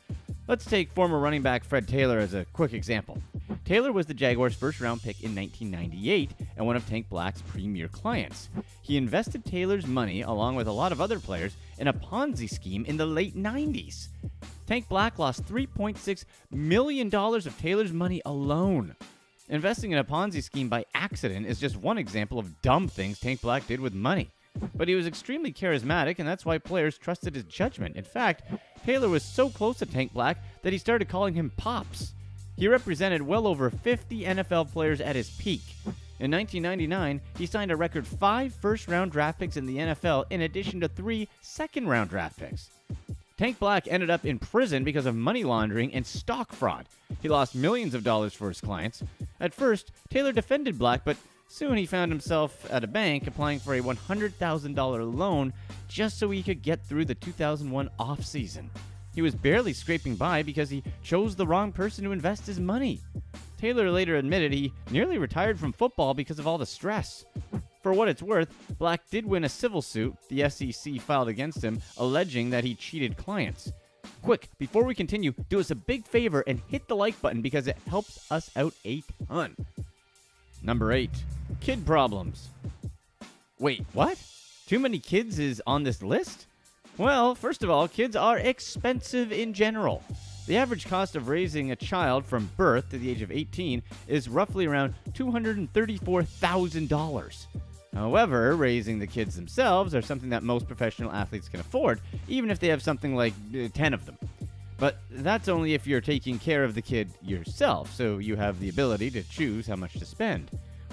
Let's take former running back Fred Taylor as a quick example. Taylor was the Jaguars' first-round pick in 1998 and one of Tank Black's premier clients. He invested Taylor's money, along with a lot of other players, in a Ponzi scheme in the late 90s. Tank Black lost $3.6 million of Taylor's money alone. Investing in a Ponzi scheme by accident is just one example of dumb things Tank Black did with money. But he was extremely charismatic, and that's why players trusted his judgment. In fact, Taylor was so close to Tank Black that he started calling him Pops. He represented well over 50 NFL players at his peak. In 1999, he signed a record 5 first-round draft picks in the NFL in addition to 3 second-round draft picks. Tank Black ended up in prison because of money laundering and stock fraud. He lost millions of dollars for his clients. At first, Taylor defended Black, but soon he found himself at a bank applying for a $100,000 loan just so he could get through the 2001 offseason. He was barely scraping by because he chose the wrong person to invest his money. Taylor later admitted he nearly retired from football because of all the stress. For what it's worth, Black did win a civil suit the SEC filed against him, alleging that he cheated clients. Quick, before we continue, do us a big favor and hit the like button because it helps us out a ton. Number 8. Kid problems. Wait, what? Too many kids is on this list? Well, first of all, kids are expensive in general. The average cost of raising a child from birth to the age of 18 is roughly around $234,000. However, raising the kids themselves are something that most professional athletes can afford, even if they have something like 10 of them. But that's only if you're taking care of the kid yourself, so you have the ability to choose how much to spend.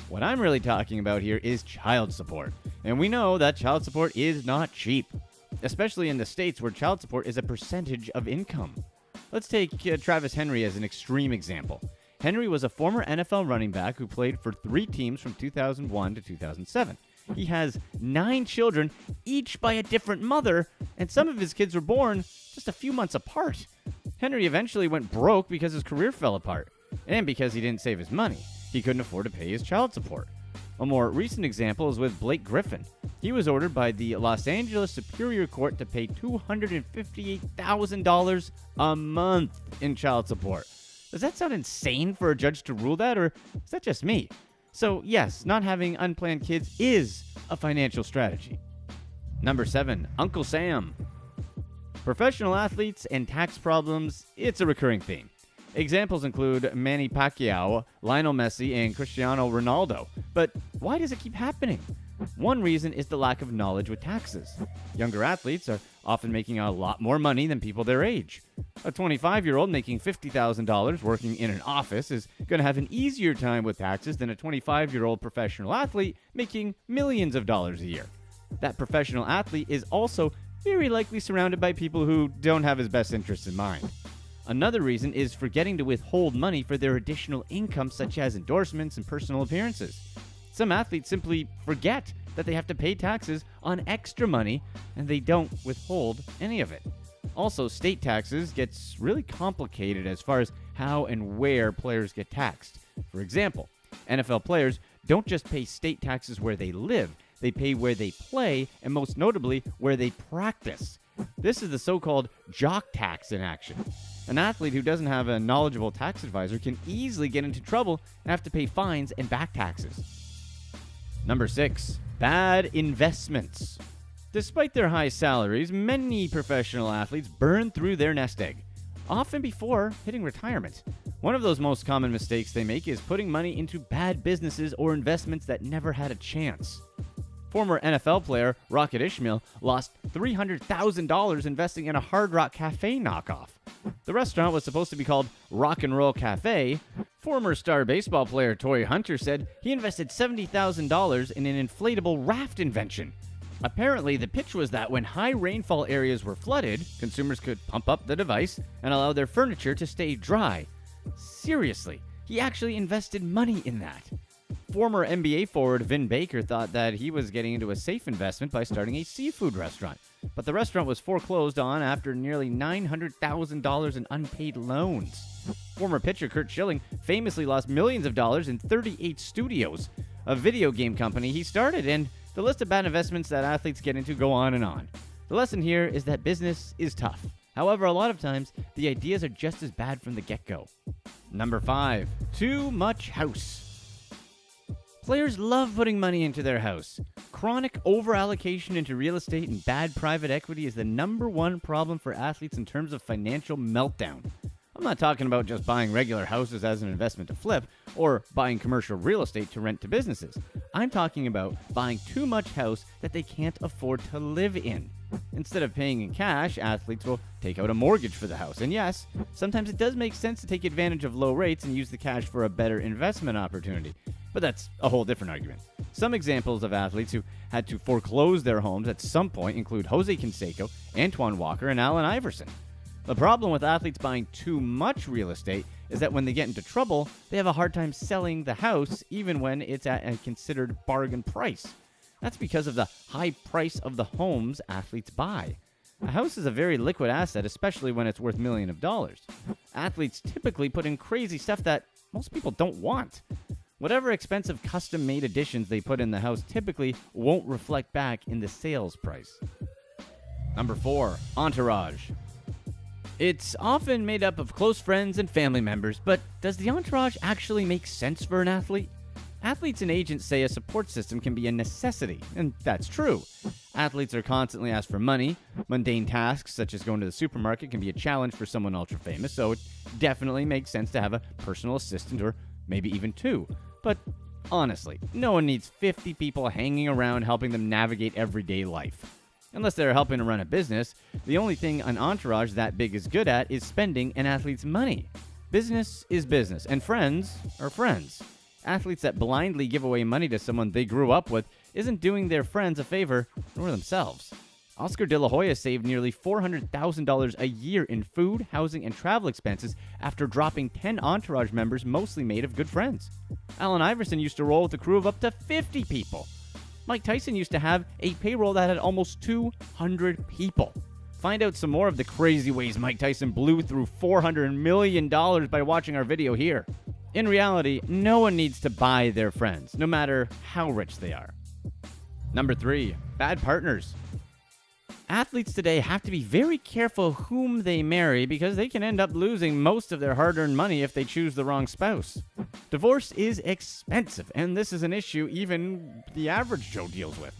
What I'm really talking about here is child support. And we know that child support is not cheap, especially in the States where child support is a percentage of income. Let's take Travis Henry as an extreme example. Henry was a former NFL running back who played for 3 teams from 2001 to 2007. He has 9 children, each by a different mother, and some of his kids were born just a few months apart. Henry eventually went broke because his career fell apart, and because he didn't save his money. He couldn't afford to pay his child support. A more recent example is with Blake Griffin. He was ordered by the Los Angeles Superior Court to pay $258,000 a month in child support. Does that sound insane for a judge to rule that, or is that just me? So yes, not having unplanned kids is a financial strategy. Number 7, Uncle Sam. Professional athletes and tax problems, it's a recurring theme. Examples include Manny Pacquiao, Lionel Messi, and Cristiano Ronaldo. But why does it keep happening? One reason is the lack of knowledge with taxes. Younger athletes are often making a lot more money than people their age. A 25-year-old making $50,000 working in an office is going to have an easier time with taxes than a 25-year-old professional athlete making millions of dollars a year. That professional athlete is also very likely surrounded by people who don't have his best interests in mind. Another reason is forgetting to withhold money for their additional income, such as endorsements and personal appearances. Some athletes simply forget that they have to pay taxes on extra money, and they don't withhold any of it. Also, state taxes gets really complicated as far as how and where players get taxed. For example, NFL players don't just pay state taxes where they live, they pay where they play, and most notably, where they practice. This is the so-called jock tax in action. An athlete who doesn't have a knowledgeable tax advisor can easily get into trouble and have to pay fines and back taxes. Number 6, bad investments. Despite their high salaries, many professional athletes burn through their nest egg. often before hitting retirement. One of those most common mistakes they make is putting money into bad businesses or investments that never had a chance. Former NFL player Rocket Ishmael lost $300,000 investing in a Hard Rock Cafe knockoff. The restaurant was supposed to be called Rock and Roll Cafe. Former star baseball player Toy Hunter said he invested $70,000 in an inflatable raft invention. Apparently, the pitch was that when high rainfall areas were flooded, consumers could pump up the device and allow their furniture to stay dry. Seriously, he actually invested money in that. Former NBA forward Vin Baker thought that he was getting into a safe investment by starting a seafood restaurant, but the restaurant was foreclosed on after nearly $900,000 in unpaid loans. Former pitcher Curt Schilling famously lost millions of dollars in 38 Studios, a video game company he started, and the list of bad investments that athletes get into go on and on. The lesson here is that business is tough. However, a lot of times, the ideas are just as bad from the get-go. Number 5. Too much house. Players love putting money into their house. Chronic overallocation into real estate and bad private equity is the number one problem for athletes in terms of financial meltdown. I'm not talking about just buying regular houses as an investment to flip or buying commercial real estate to rent to businesses. I'm talking about buying too much house that they can't afford to live in. Instead of paying in cash, athletes will take out a mortgage for the house. And yes, sometimes it does make sense to take advantage of low rates and use the cash for a better investment opportunity. But that's a whole different argument. Some examples of athletes who had to foreclose their homes at some point include Jose Canseco, Antoine Walker, and Allen Iverson. The problem with athletes buying too much real estate is that when they get into trouble, they have a hard time selling the house even when it's at a considered bargain price. That's because of the high price of the homes athletes buy. A house is a very liquid asset, especially when it's worth millions of dollars. Athletes typically put in crazy stuff that most people don't want. Whatever expensive custom-made additions they put in the house typically won't reflect back in the sales price. Number 4. Entourage. It's often made up of close friends and family members, but does the entourage actually make sense for an athlete? Athletes and agents say a support system can be a necessity, and that's true. Athletes are constantly asked for money. Mundane tasks, such as going to the supermarket, can be a challenge for someone ultra-famous, so it definitely makes sense to have a personal assistant or maybe even 2. But honestly, no one needs 50 people hanging around helping them navigate everyday life. Unless they're helping to run a business, the only thing an entourage that big is good at is spending an athlete's money. Business is business, and friends are friends. Athletes that blindly give away money to someone they grew up with isn't doing their friends a favor, nor themselves. Oscar De La Hoya saved nearly $400,000 a year in food, housing, and travel expenses after dropping 10 entourage members mostly made of good friends. Allen Iverson used to roll with a crew of up to 50 people. Mike Tyson used to have a payroll that had almost 200 people. Find out some more of the crazy ways Mike Tyson blew through $400 million by watching our video here. In reality, no one needs to buy their friends, no matter how rich they are. Number 3. Bad partners. Athletes today have to be very careful whom they marry because they can end up losing most of their hard-earned money if they choose the wrong spouse. Divorce is expensive, and this is an issue even the average Joe deals with.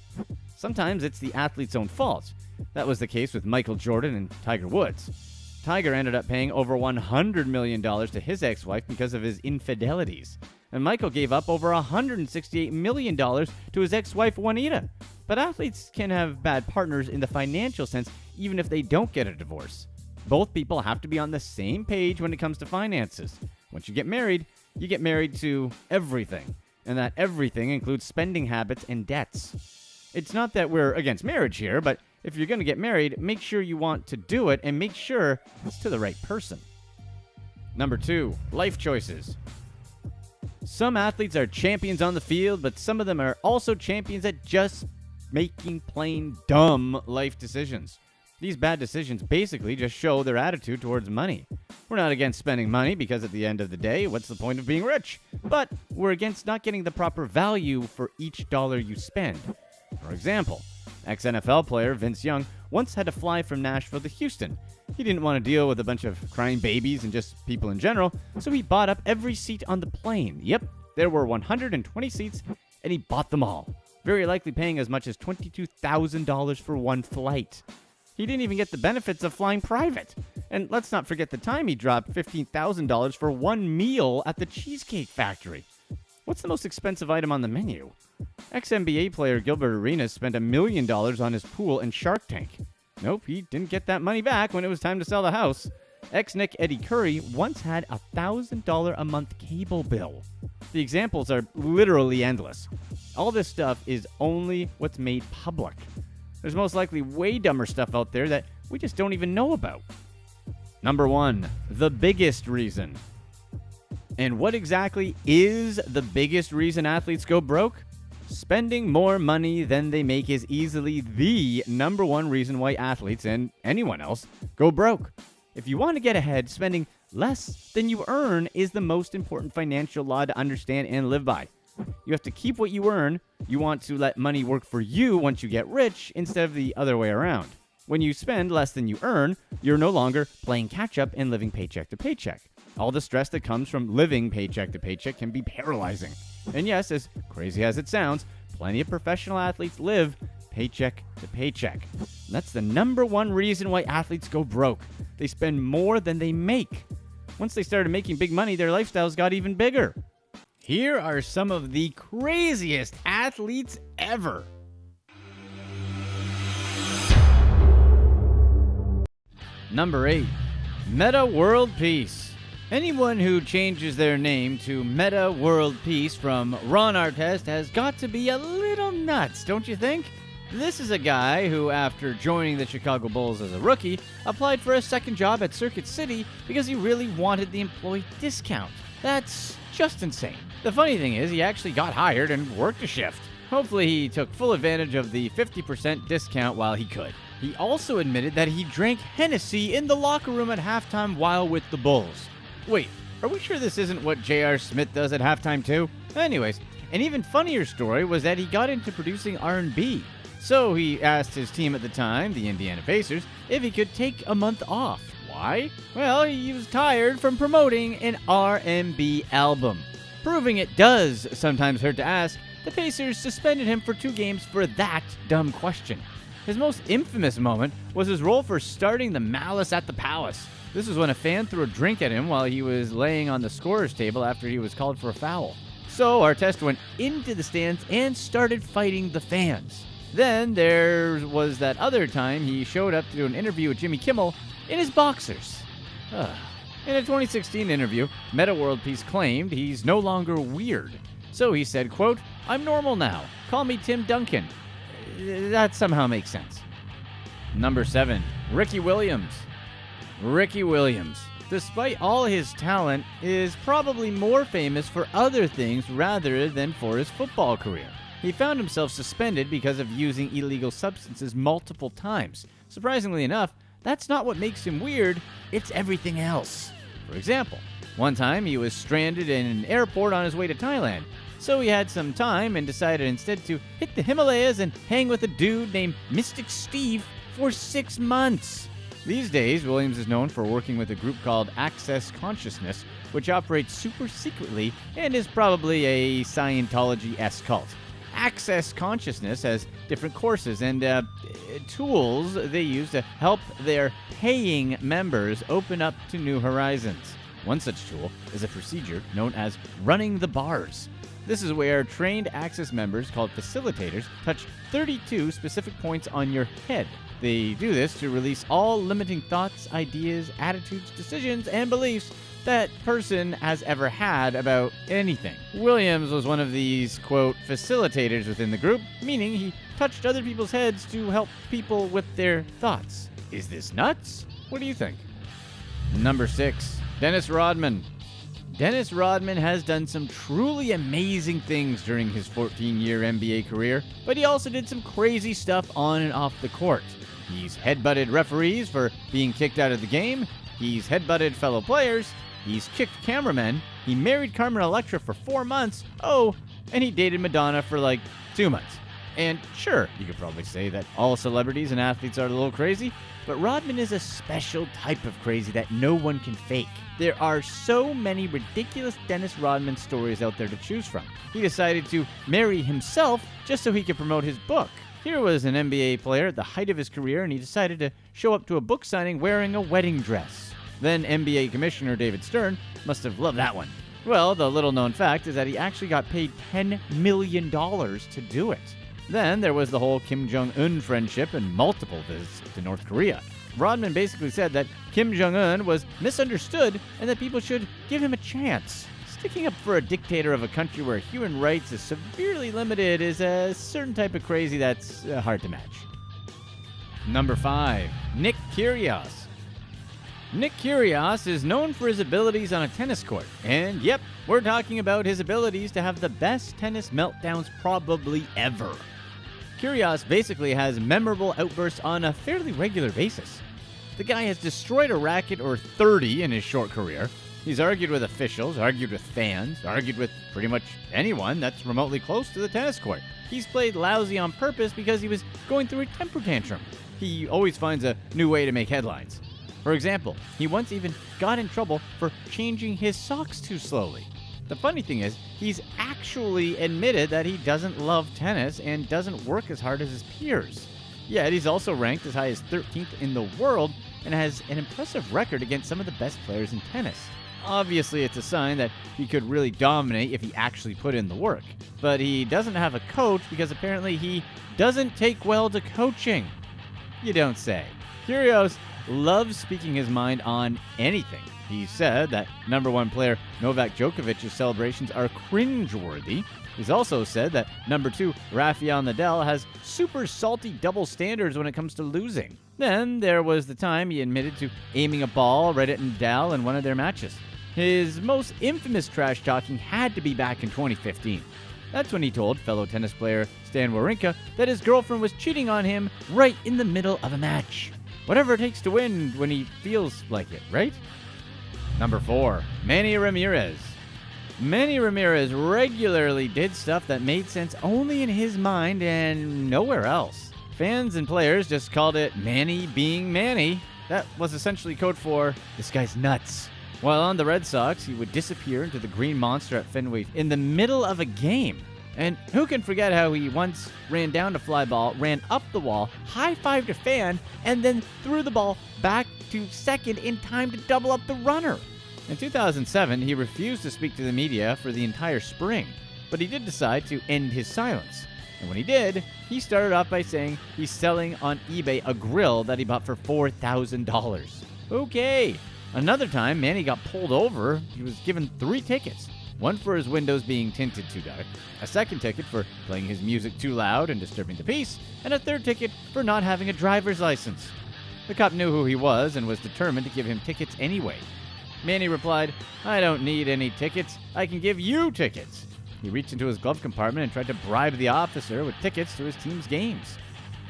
Sometimes it's the athlete's own fault. That was the case with Michael Jordan and Tiger Woods. Tiger ended up paying over $100 million to his ex-wife because of his infidelities. And Michael gave up over $168 million to his ex-wife Juanita. But athletes can have bad partners in the financial sense even if they don't get a divorce. Both people have to be on the same page when it comes to finances. Once you get married to everything. And that everything includes spending habits and debts. It's not that we're against marriage here, but if you're going to get married, make sure you want to do it and make sure it's to the right person. Number 2, life choices. Some athletes are champions on the field, but some of them are also champions at just making plain dumb life decisions. These bad decisions basically just show their attitude towards money. We're not against spending money because at the end of the day, what's the point of being rich? But we're against not getting the proper value for each dollar you spend. For example, ex-NFL player Vince Young once had to fly from Nashville to Houston. He didn't want to deal with a bunch of crying babies and just people in general, so he bought up every seat on the plane. Yep, there were 120 seats, and he bought them all, very likely paying as much as $22,000 for one flight. He didn't even get the benefits of flying private. And let's not forget the time he dropped $15,000 for one meal at the Cheesecake Factory. What's the most expensive item on the menu? Ex-NBA player Gilbert Arenas spent $1 million on his pool and Shark Tank. Nope, he didn't get that money back when it was time to sell the house. Ex-Nick Eddie Curry once had a $1,000 a month cable bill. The examples are literally endless. All this stuff is only what's made public. There's most likely way dumber stuff out there that we just don't even know about. Number 1, the biggest reason. And what exactly is the biggest reason athletes go broke? Spending more money than they make is easily the number 1 reason why athletes and anyone else go broke. If you want to get ahead, spending less than you earn is the most important financial law to understand and live by. You have to keep what you earn. You want to let money work for you once you get rich instead of the other way around. When you spend less than you earn, you're no longer playing catch-up and living paycheck to paycheck. All the stress that comes from living paycheck to paycheck can be paralyzing. And yes, as crazy as it sounds, plenty of professional athletes live paycheck to paycheck. That's the number 1 reason why athletes go broke. They spend more than they make. Once they started making big money, their lifestyles got even bigger. Here are some of the craziest athletes ever. Number 8, Meta World Peace. Anyone who changes their name to Meta World Peace from Ron Artest has got to be a little nuts, don't you think? This is a guy who, after joining the Chicago Bulls as a rookie, applied for a second job at Circuit City because he really wanted the employee discount. That's just insane. The funny thing is, he actually got hired and worked a shift. Hopefully he took full advantage of the 50% discount while he could. He also admitted that he drank Hennessy in the locker room at halftime while with the Bulls. Wait, are we sure this isn't what J.R. Smith does at halftime too? Anyways, an even funnier story was that he got into producing R&B. So he asked his team at the time, the Indiana Pacers, if he could take a month off. Why? Well, he was tired from promoting an R&B album. Proving it does sometimes hurt to ask, the Pacers suspended him for 2 games for that dumb question. His most infamous moment was his role for starting the Malice at the Palace. This was when a fan threw a drink at him while he was laying on the scorer's table after he was called for a foul. So Artest went into the stands and started fighting the fans. Then there was that other time he showed up to do an interview with Jimmy Kimmel in his boxers. In a 2016 interview, Meta World Peace claimed he's no longer weird. So he said, quote, "I'm normal now. Call me Tim Duncan." That somehow makes sense. Number 7, Ricky Williams. Ricky Williams, despite all his talent, is probably more famous for other things rather than for his football career. He found himself suspended because of using illegal substances multiple times. Surprisingly enough, that's not what makes him weird, it's everything else. For example, one time he was stranded in an airport on his way to Thailand. So he had some time and decided instead to hit the Himalayas and hang with a dude named Mystic Steve for 6 months. These days, Williams is known for working with a group called Access Consciousness, which operates super secretly and is probably a Scientology-esque cult. Access Consciousness has different courses and tools they use to help their paying members open up to new horizons. One such tool is a procedure known as running the bars. This is where trained Access members, called facilitators, touch 32 specific points on your head. They do this to release all limiting thoughts, ideas, attitudes, decisions, and beliefs that person has ever had about anything. Williams was one of these, quote, facilitators within the group, meaning he touched other people's heads to help people with their thoughts. Is this nuts? What do you think? Number 6, Dennis Rodman. Dennis Rodman has done some truly amazing things during his 14-year NBA career, but he also did some crazy stuff on and off the court. He's headbutted referees for being kicked out of the game, he's headbutted fellow players, he's kicked cameramen, he married Carmen Electra for 4 months, and he dated Madonna for like 2 months. And sure, you could probably say that all celebrities and athletes are a little crazy, but Rodman is a special type of crazy that no one can fake. There are so many ridiculous Dennis Rodman stories out there to choose from. He decided to marry himself just so he could promote his book. Here was an NBA player at the height of his career, and he decided to show up to a book signing wearing a wedding dress. Then NBA Commissioner David Stern must have loved that one. Well, the little-known fact is that he actually got paid $10 million to do it. Then there was the whole Kim Jong-un friendship and multiple visits to North Korea. Rodman basically said that Kim Jong-un was misunderstood and that people should give him a chance. Sticking up for a dictator of a country where human rights is severely limited is a certain type of crazy that's hard to match. Number 5. Nick Kyrgios. Nick Kyrgios is known for his abilities on a tennis court. And yep, we're talking about his abilities to have the best tennis meltdowns probably ever. Kyrgios basically has memorable outbursts on a fairly regular basis. The guy has destroyed a racket or 30 in his short career. He's argued with officials, argued with fans, argued with pretty much anyone that's remotely close to the tennis court. He's played lousy on purpose because he was going through a temper tantrum. He always finds a new way to make headlines. For example, he once even got in trouble for changing his socks too slowly. The funny thing is, he's actually admitted that he doesn't love tennis and doesn't work as hard as his peers. Yet he's also ranked as high as 13th in the world and has an impressive record against some of the best players in tennis. Obviously, it's a sign that he could really dominate if he actually put in the work. But he doesn't have a coach because apparently he doesn't take well to coaching. You don't say. Kyrgios loves speaking his mind on anything. He said that number 1 player Novak Djokovic's celebrations are cringeworthy. He's also said that number 2 Rafael Nadal has super salty double standards when it comes to losing. Then there was the time he admitted to aiming a ball right at Nadal in one of their matches. His most infamous trash talking had to be back in 2015. That's when he told fellow tennis player Stan Wawrinka that his girlfriend was cheating on him right in the middle of a match. Whatever it takes to win when he feels like it, right? Number 4, Manny Ramirez. Manny Ramirez regularly did stuff that made sense only in his mind and nowhere else. Fans and players just called it Manny being Manny. That was essentially code for, this guy's nuts. While on the Red Sox, he would disappear into the green monster at Fenway in the middle of a game. And who can forget how he once ran down to fly ball, ran up the wall, high-fived a fan, and then threw the ball back to second in time to double up the runner. In 2007, he refused to speak to the media for the entire spring, but he did decide to end his silence. And when he did, he started off by saying he's selling on eBay a grill that he bought for $4,000. Okay. Another time, Manny got pulled over. He was given 3 tickets. One for his windows being tinted too dark, a second ticket for playing his music too loud and disturbing the peace, and a third ticket for not having a driver's license. The cop knew who he was and was determined to give him tickets anyway. Manny replied, "I don't need any tickets. I can give you tickets." He reached into his glove compartment and tried to bribe the officer with tickets to his team's games.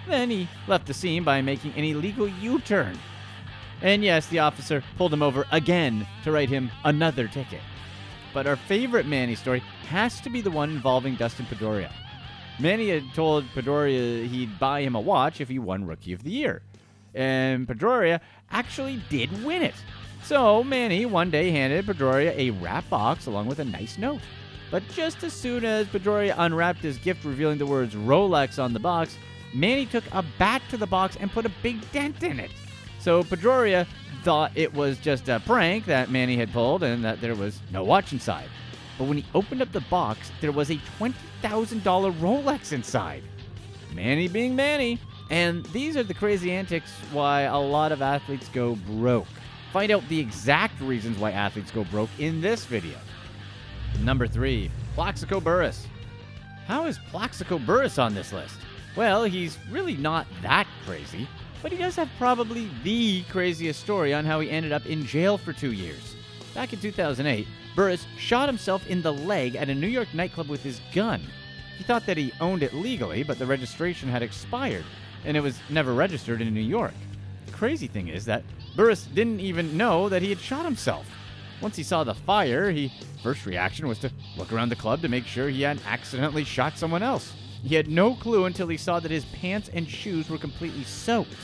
Then he left the scene by making an illegal U-turn. And yes, the officer pulled him over again to write him another ticket. But our favorite Manny story has to be the one involving Dustin Pedroia. Manny had told Pedroia he'd buy him a watch if he won Rookie of the Year. And Pedroia actually did win it. So Manny one day handed Pedroia a wrap box along with a nice note. But just as soon as Pedroia unwrapped his gift revealing the words Rolex on the box, Manny took a bat to the box and put a big dent in it. So Pedroia thought it was just a prank that Manny had pulled and that there was no watch inside. But when he opened up the box, there was a $20,000 Rolex inside. Manny being Manny. And these are the crazy antics why a lot of athletes go broke. Find out the exact reasons why athletes go broke in this video. Number 3, Plaxico Burress. How is Plaxico Burress on this list? Well, he's really not that crazy. But he does have probably the craziest story on how he ended up in jail for 2 years. Back in 2008, Burress shot himself in the leg at a New York nightclub with his gun. He thought that he owned it legally, but the registration had expired, and it was never registered in New York. The crazy thing is that Burress didn't even know that he had shot himself. Once he saw the fire, his first reaction was to look around the club to make sure he hadn't accidentally shot someone else. He had no clue until he saw that his pants and shoes were completely soaked.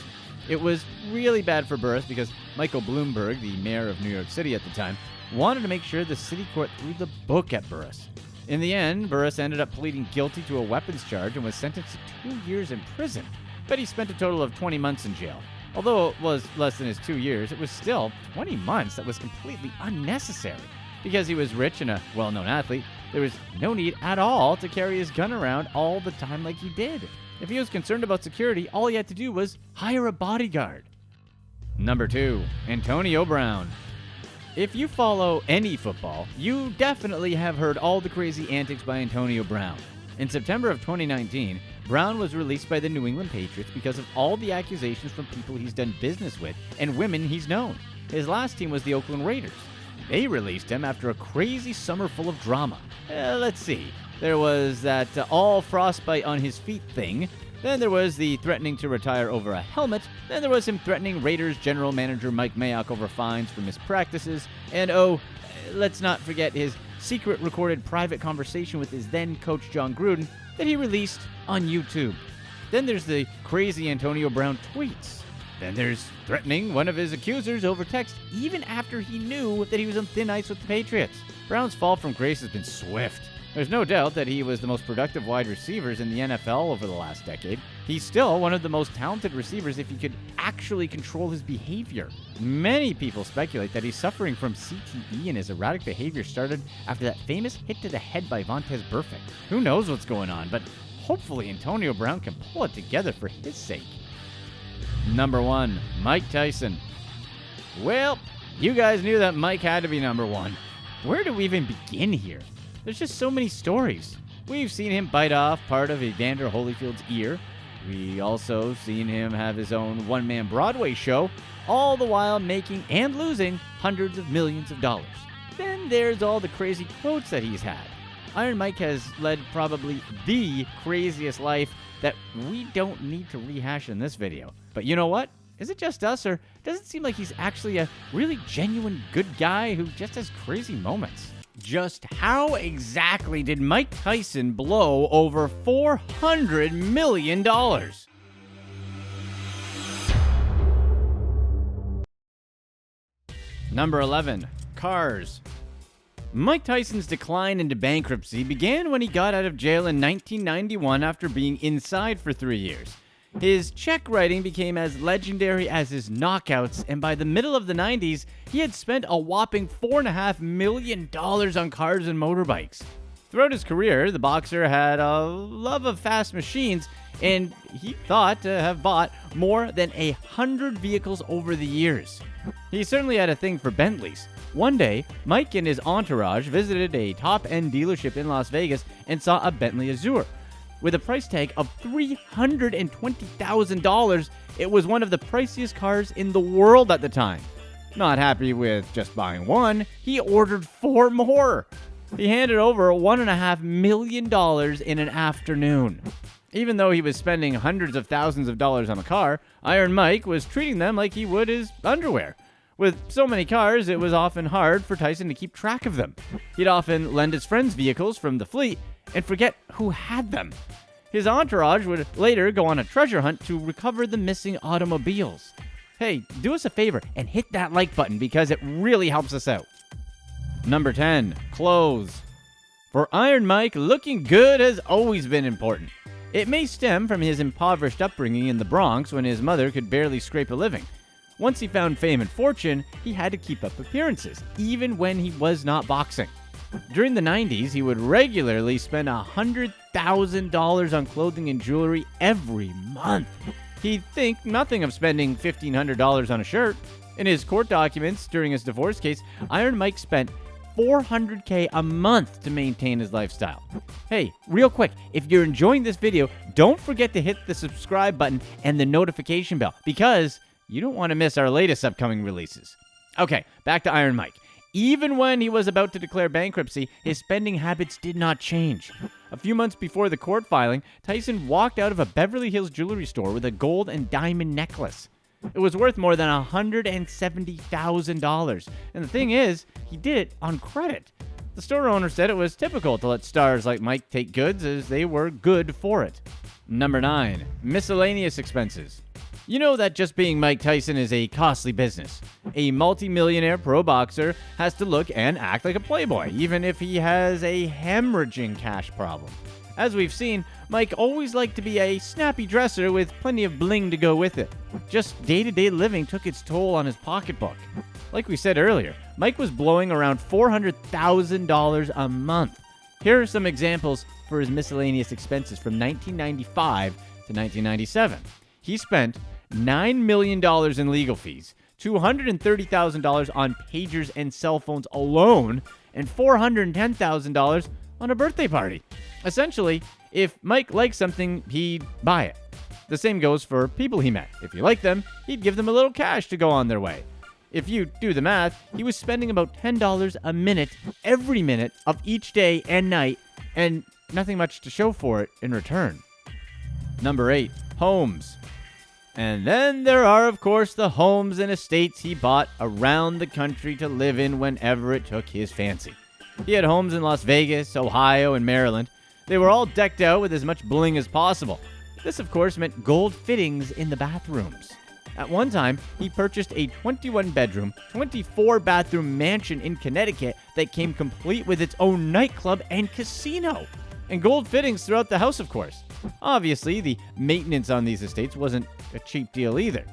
It was really bad for Burress because Michael Bloomberg, the mayor of New York City at the time, wanted to make sure the city court threw the book at Burress. In the end, Burris ended up pleading guilty to a weapons charge and was sentenced to 2 years in prison, but he spent a total of 20 months in jail. Although it was less than his 2 years, it was still 20 months that was completely unnecessary. Because he was rich and a well-known athlete, there was no need at all to carry his gun around all the time like he did. If he was concerned about security, all he had to do was hire a bodyguard. Number 2, Antonio Brown. If you follow any football, you definitely have heard all the crazy antics by Antonio Brown. In September of 2019, Brown was released by the New England Patriots because of all the accusations from people he's done business with and women he's known. His last team was the Oakland Raiders. They released him after a crazy summer full of drama. Let's see. There was that all frostbite on his feet thing. Then there was the threatening to retire over a helmet. Then there was him threatening Raiders general manager Mike Mayock over fines for mispractices. And let's not forget his secret recorded private conversation with his then coach John Gruden that he released on YouTube. Then there's the crazy Antonio Brown tweets. Then there's threatening one of his accusers over text even after he knew that he was on thin ice with the Patriots. Brown's fall from grace has been swift. There's no doubt that he was the most productive wide receivers in the NFL over the last decade. He's still one of the most talented receivers if he could actually control his behavior. Many people speculate that he's suffering from CTE and his erratic behavior started after that famous hit to the head by Vontaze Burfict. Who knows what's going on, but hopefully Antonio Brown can pull it together for his sake. Number 1, Mike Tyson. Well, you guys knew that Mike had to be number 1. Where do we even begin here? There's just so many stories. We've seen him bite off part of Evander Holyfield's ear. We also seen him have his own one-man Broadway show, all the while making and losing hundreds of millions of dollars. Then there's all the crazy quotes that he's had. Iron Mike has led probably the craziest life that we don't need to rehash in this video. But you know what? Is it just us, or does it seem like he's actually a really genuine good guy who just has crazy moments? Just how exactly did Mike Tyson blow over $400 million? Number 11, cars. Mike Tyson's decline into bankruptcy began when he got out of jail in 1991 after being inside for 3 years. His check writing became as legendary as his knockouts, and by the middle of the 90s, he had spent a whopping $4.5 million on cars and motorbikes. Throughout his career, the boxer had a love of fast machines, and he thought to have bought more than 100 vehicles over the years. He certainly had a thing for Bentleys. One day, Mike and his entourage visited a top-end dealership in Las Vegas and saw a Bentley Azure. With a price tag of $320,000, it was one of the priciest cars in the world at the time. Not happy with just buying one, he ordered 4 more. He handed over $1.5 million in an afternoon. Even though he was spending hundreds of thousands of dollars on a car, Iron Mike was treating them like he would his underwear. With so many cars, it was often hard for Tyson to keep track of them. He'd often lend his friends vehicles from the fleet and forget who had them. His entourage would later go on a treasure hunt to recover the missing automobiles. Hey, do us a favor and hit that like button because it really helps us out. Number 10, clothes. For Iron Mike, looking good has always been important. It may stem from his impoverished upbringing in the Bronx when his mother could barely scrape a living. Once he found fame and fortune, he had to keep up appearances, even when he was not boxing. During the 90s, he would regularly spend $100,000 on clothing and jewelry every month. He'd think nothing of spending $1,500 on a shirt. In his court documents during his divorce case, Iron Mike spent $400K a month to maintain his lifestyle. Hey, real quick, if you're enjoying this video, don't forget to hit the subscribe button and the notification bell because you don't want to miss our latest upcoming releases. Okay, back to Iron Mike. Even when he was about to declare bankruptcy, his spending habits did not change. A few months before the court filing, Tyson walked out of a Beverly Hills jewelry store with a gold and diamond necklace. It was worth more than $170,000. And the thing is, he did it on credit. The store owner said it was typical to let stars like Mike take goods as they were good for it. Number 9, miscellaneous expenses. You know that just being Mike Tyson is a costly business. A multi-millionaire pro boxer has to look and act like a playboy, even if he has a hemorrhaging cash problem. As we've seen, Mike always liked to be a snappy dresser with plenty of bling to go with it. Just day-to-day living took its toll on his pocketbook. Like we said earlier, Mike was blowing around $400,000 a month. Here are some examples for his miscellaneous expenses from 1995 to 1997. He spent $9 million in legal fees, $230,000 on pagers and cell phones alone, and $410,000 on a birthday party. Essentially, if Mike liked something, he'd buy it. The same goes for people he met. If he liked them, he'd give them a little cash to go on their way. If you do the math, he was spending about $10 a minute every minute of each day and night, and nothing much to show for it in return. Number 8, homes. And then there are, of course, the homes and estates he bought around the country to live in whenever it took his fancy. He had homes in Las Vegas, Ohio, and Maryland. They were all decked out with as much bling as possible. This, of course, meant gold fittings in the bathrooms. At one time, he purchased a 21-bedroom, 24-bathroom mansion in Connecticut that came complete with its own nightclub and casino. And gold fittings throughout the house, of course. Obviously, the maintenance on these estates wasn't a cheap deal either.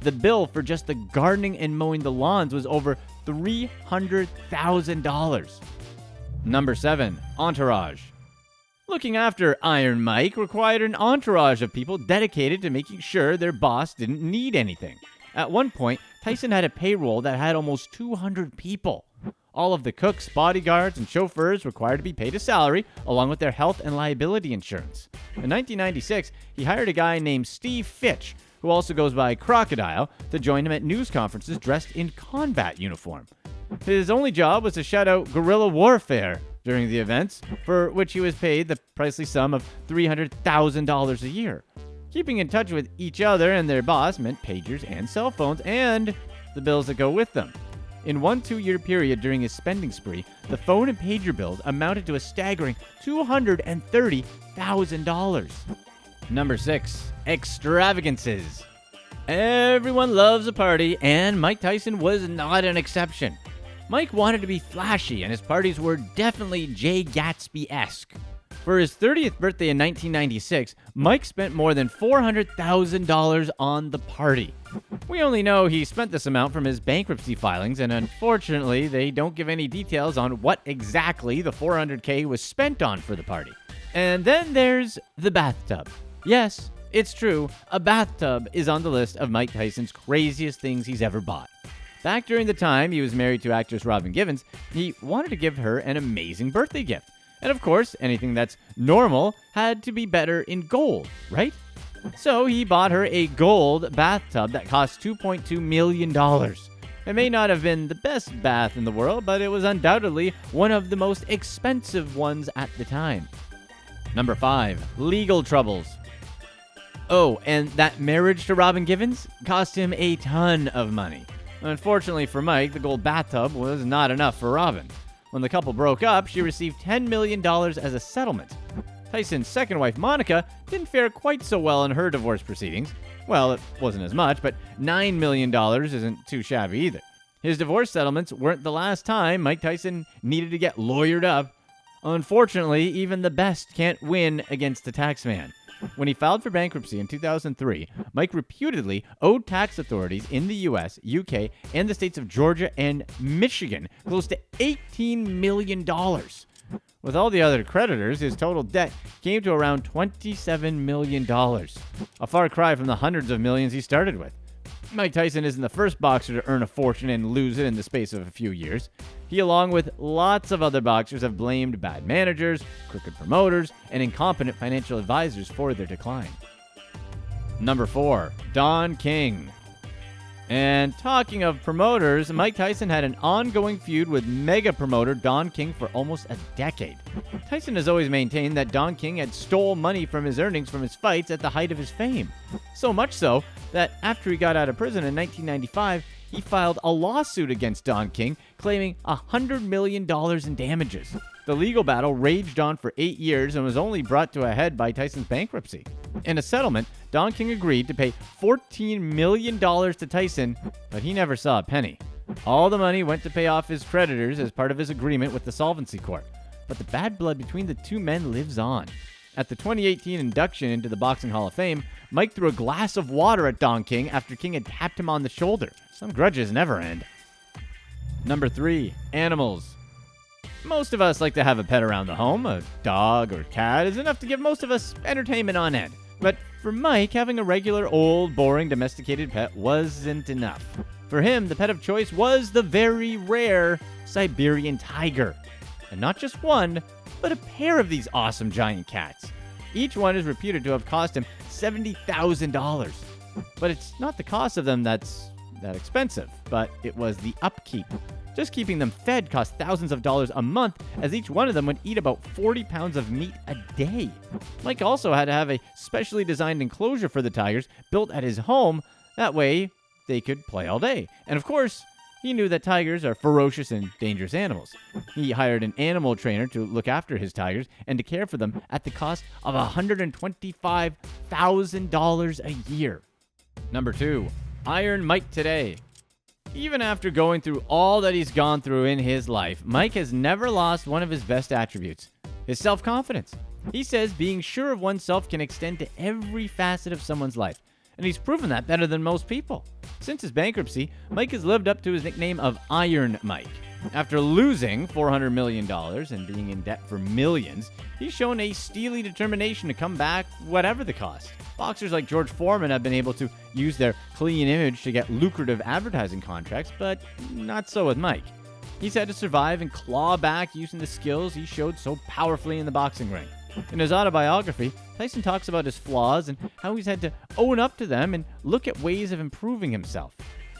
The bill for just the gardening and mowing the lawns was over $300,000. Number 7, entourage. Looking after Iron Mike required an entourage of people dedicated to making sure their boss didn't need anything. At one point, Tyson had a payroll that had almost 200 people. All of the cooks, bodyguards, and chauffeurs required to be paid a salary, along with their health and liability insurance. In 1996, he hired a guy named Steve Fitch, who also goes by Crocodile, to join him at news conferences dressed in combat uniform. His only job was to shout out guerrilla warfare during the events, for which he was paid the princely sum of $300,000 a year. Keeping in touch with each other and their boss meant pagers and cell phones and the bills that go with them. In one 2-year period during his spending spree, the phone and pager bills amounted to a staggering $230,000. Number 6, extravagances. Everyone loves a party, and Mike Tyson was not an exception. Mike wanted to be flashy, and his parties were definitely Jay Gatsby-esque. For his 30th birthday in 1996, Mike spent more than $400,000 on the party. We only know he spent this amount from his bankruptcy filings, and unfortunately, they don't give any details on what exactly the $400K was spent on for the party. And then there's the bathtub. Yes, it's true, a bathtub is on the list of Mike Tyson's craziest things he's ever bought. Back during the time he was married to actress Robin Givens, he wanted to give her an amazing birthday gift. And of course, anything that's normal had to be better in gold, right? So he bought her a gold bathtub that cost $2.2 million. It may not have been the best bath in the world, but it was undoubtedly one of the most expensive ones at the time. Number 5, legal troubles. Oh, and that marriage to Robin Givens cost him a ton of money. Unfortunately for Mike, the gold bathtub was not enough for Robin. When the couple broke up, she received $10 million as a settlement. Tyson's second wife, Monica, didn't fare quite so well in her divorce proceedings. Well, it wasn't as much, but $9 million isn't too shabby either. His divorce settlements weren't the last time Mike Tyson needed to get lawyered up. Unfortunately, even the best can't win against the tax man. When he filed for bankruptcy in 2003, Mike reputedly owed tax authorities in the U.S., UK, and the states of Georgia and Michigan close to $18 million. With all the other creditors, his total debt came to around $27 million, a far cry from the hundreds of millions he started with. Mike Tyson isn't the first boxer to earn a fortune and lose it in the space of a few years. He, along with lots of other boxers, have blamed bad managers, crooked promoters, and incompetent financial advisors for their decline. Number 4, Don King. And talking of promoters, Mike Tyson had an ongoing feud with mega promoter Don King for almost a decade. Tyson has always maintained that Don King had stole money from his earnings from his fights at the height of his fame. So much so that after he got out of prison in 1995, he filed a lawsuit against Don King, claiming $100 million in damages. The legal battle raged on for 8 years and was only brought to a head by Tyson's bankruptcy. In a settlement, Don King agreed to pay $14 million to Tyson, but he never saw a penny. All the money went to pay off his creditors as part of his agreement with the Solvency Court. But the bad blood between the two men lives on. At the 2018 induction into the Boxing Hall of Fame, Mike threw a glass of water at Don King after King had tapped him on the shoulder. Some grudges never end. Number 3, animals. Most of us like to have a pet around the home. A dog or cat is enough to give most of us entertainment on end. But for Mike, having a regular, old, boring, domesticated pet wasn't enough. For him, the pet of choice was the very rare Siberian tiger. And not just one, but a pair of these awesome giant cats. Each one is reputed to have cost him $70,000. But it's not the cost of them that's that expensive, but it was the upkeep. Just keeping them fed cost thousands of dollars a month, as each one of them would eat about 40 pounds of meat a day. Mike also had to have a specially designed enclosure for the tigers built at his home. That way, they could play all day. And of course, he knew that tigers are ferocious and dangerous animals. He hired an animal trainer to look after his tigers and to care for them at the cost of $125,000 a year. Number 2, Iron Mike today. Even after going through all that he's gone through in his life, Mike has never lost one of his best attributes, his self-confidence. He says being sure of oneself can extend to every facet of someone's life, and he's proven that better than most people. Since his bankruptcy, Mike has lived up to his nickname of Iron Mike. After losing $400 million and being in debt for millions, he's shown a steely determination to come back whatever the cost. Boxers like George Foreman have been able to use their clean image to get lucrative advertising contracts, but not so with Mike. He's had to survive and claw back using the skills he showed so powerfully in the boxing ring. In his autobiography, Tyson talks about his flaws and how he's had to own up to them and look at ways of improving himself.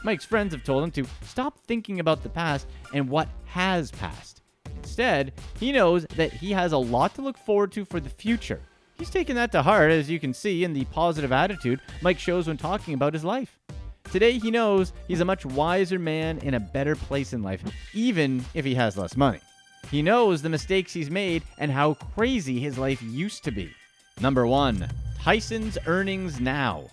Mike's friends have told him to stop thinking about the past and what has passed. Instead, he knows that he has a lot to look forward to for the future. He's taken that to heart, as you can see in the positive attitude Mike shows when talking about his life. Today, he knows he's a much wiser man in a better place in life, even if he has less money. He knows the mistakes he's made and how crazy his life used to be. Number 1, Tyson's earnings now.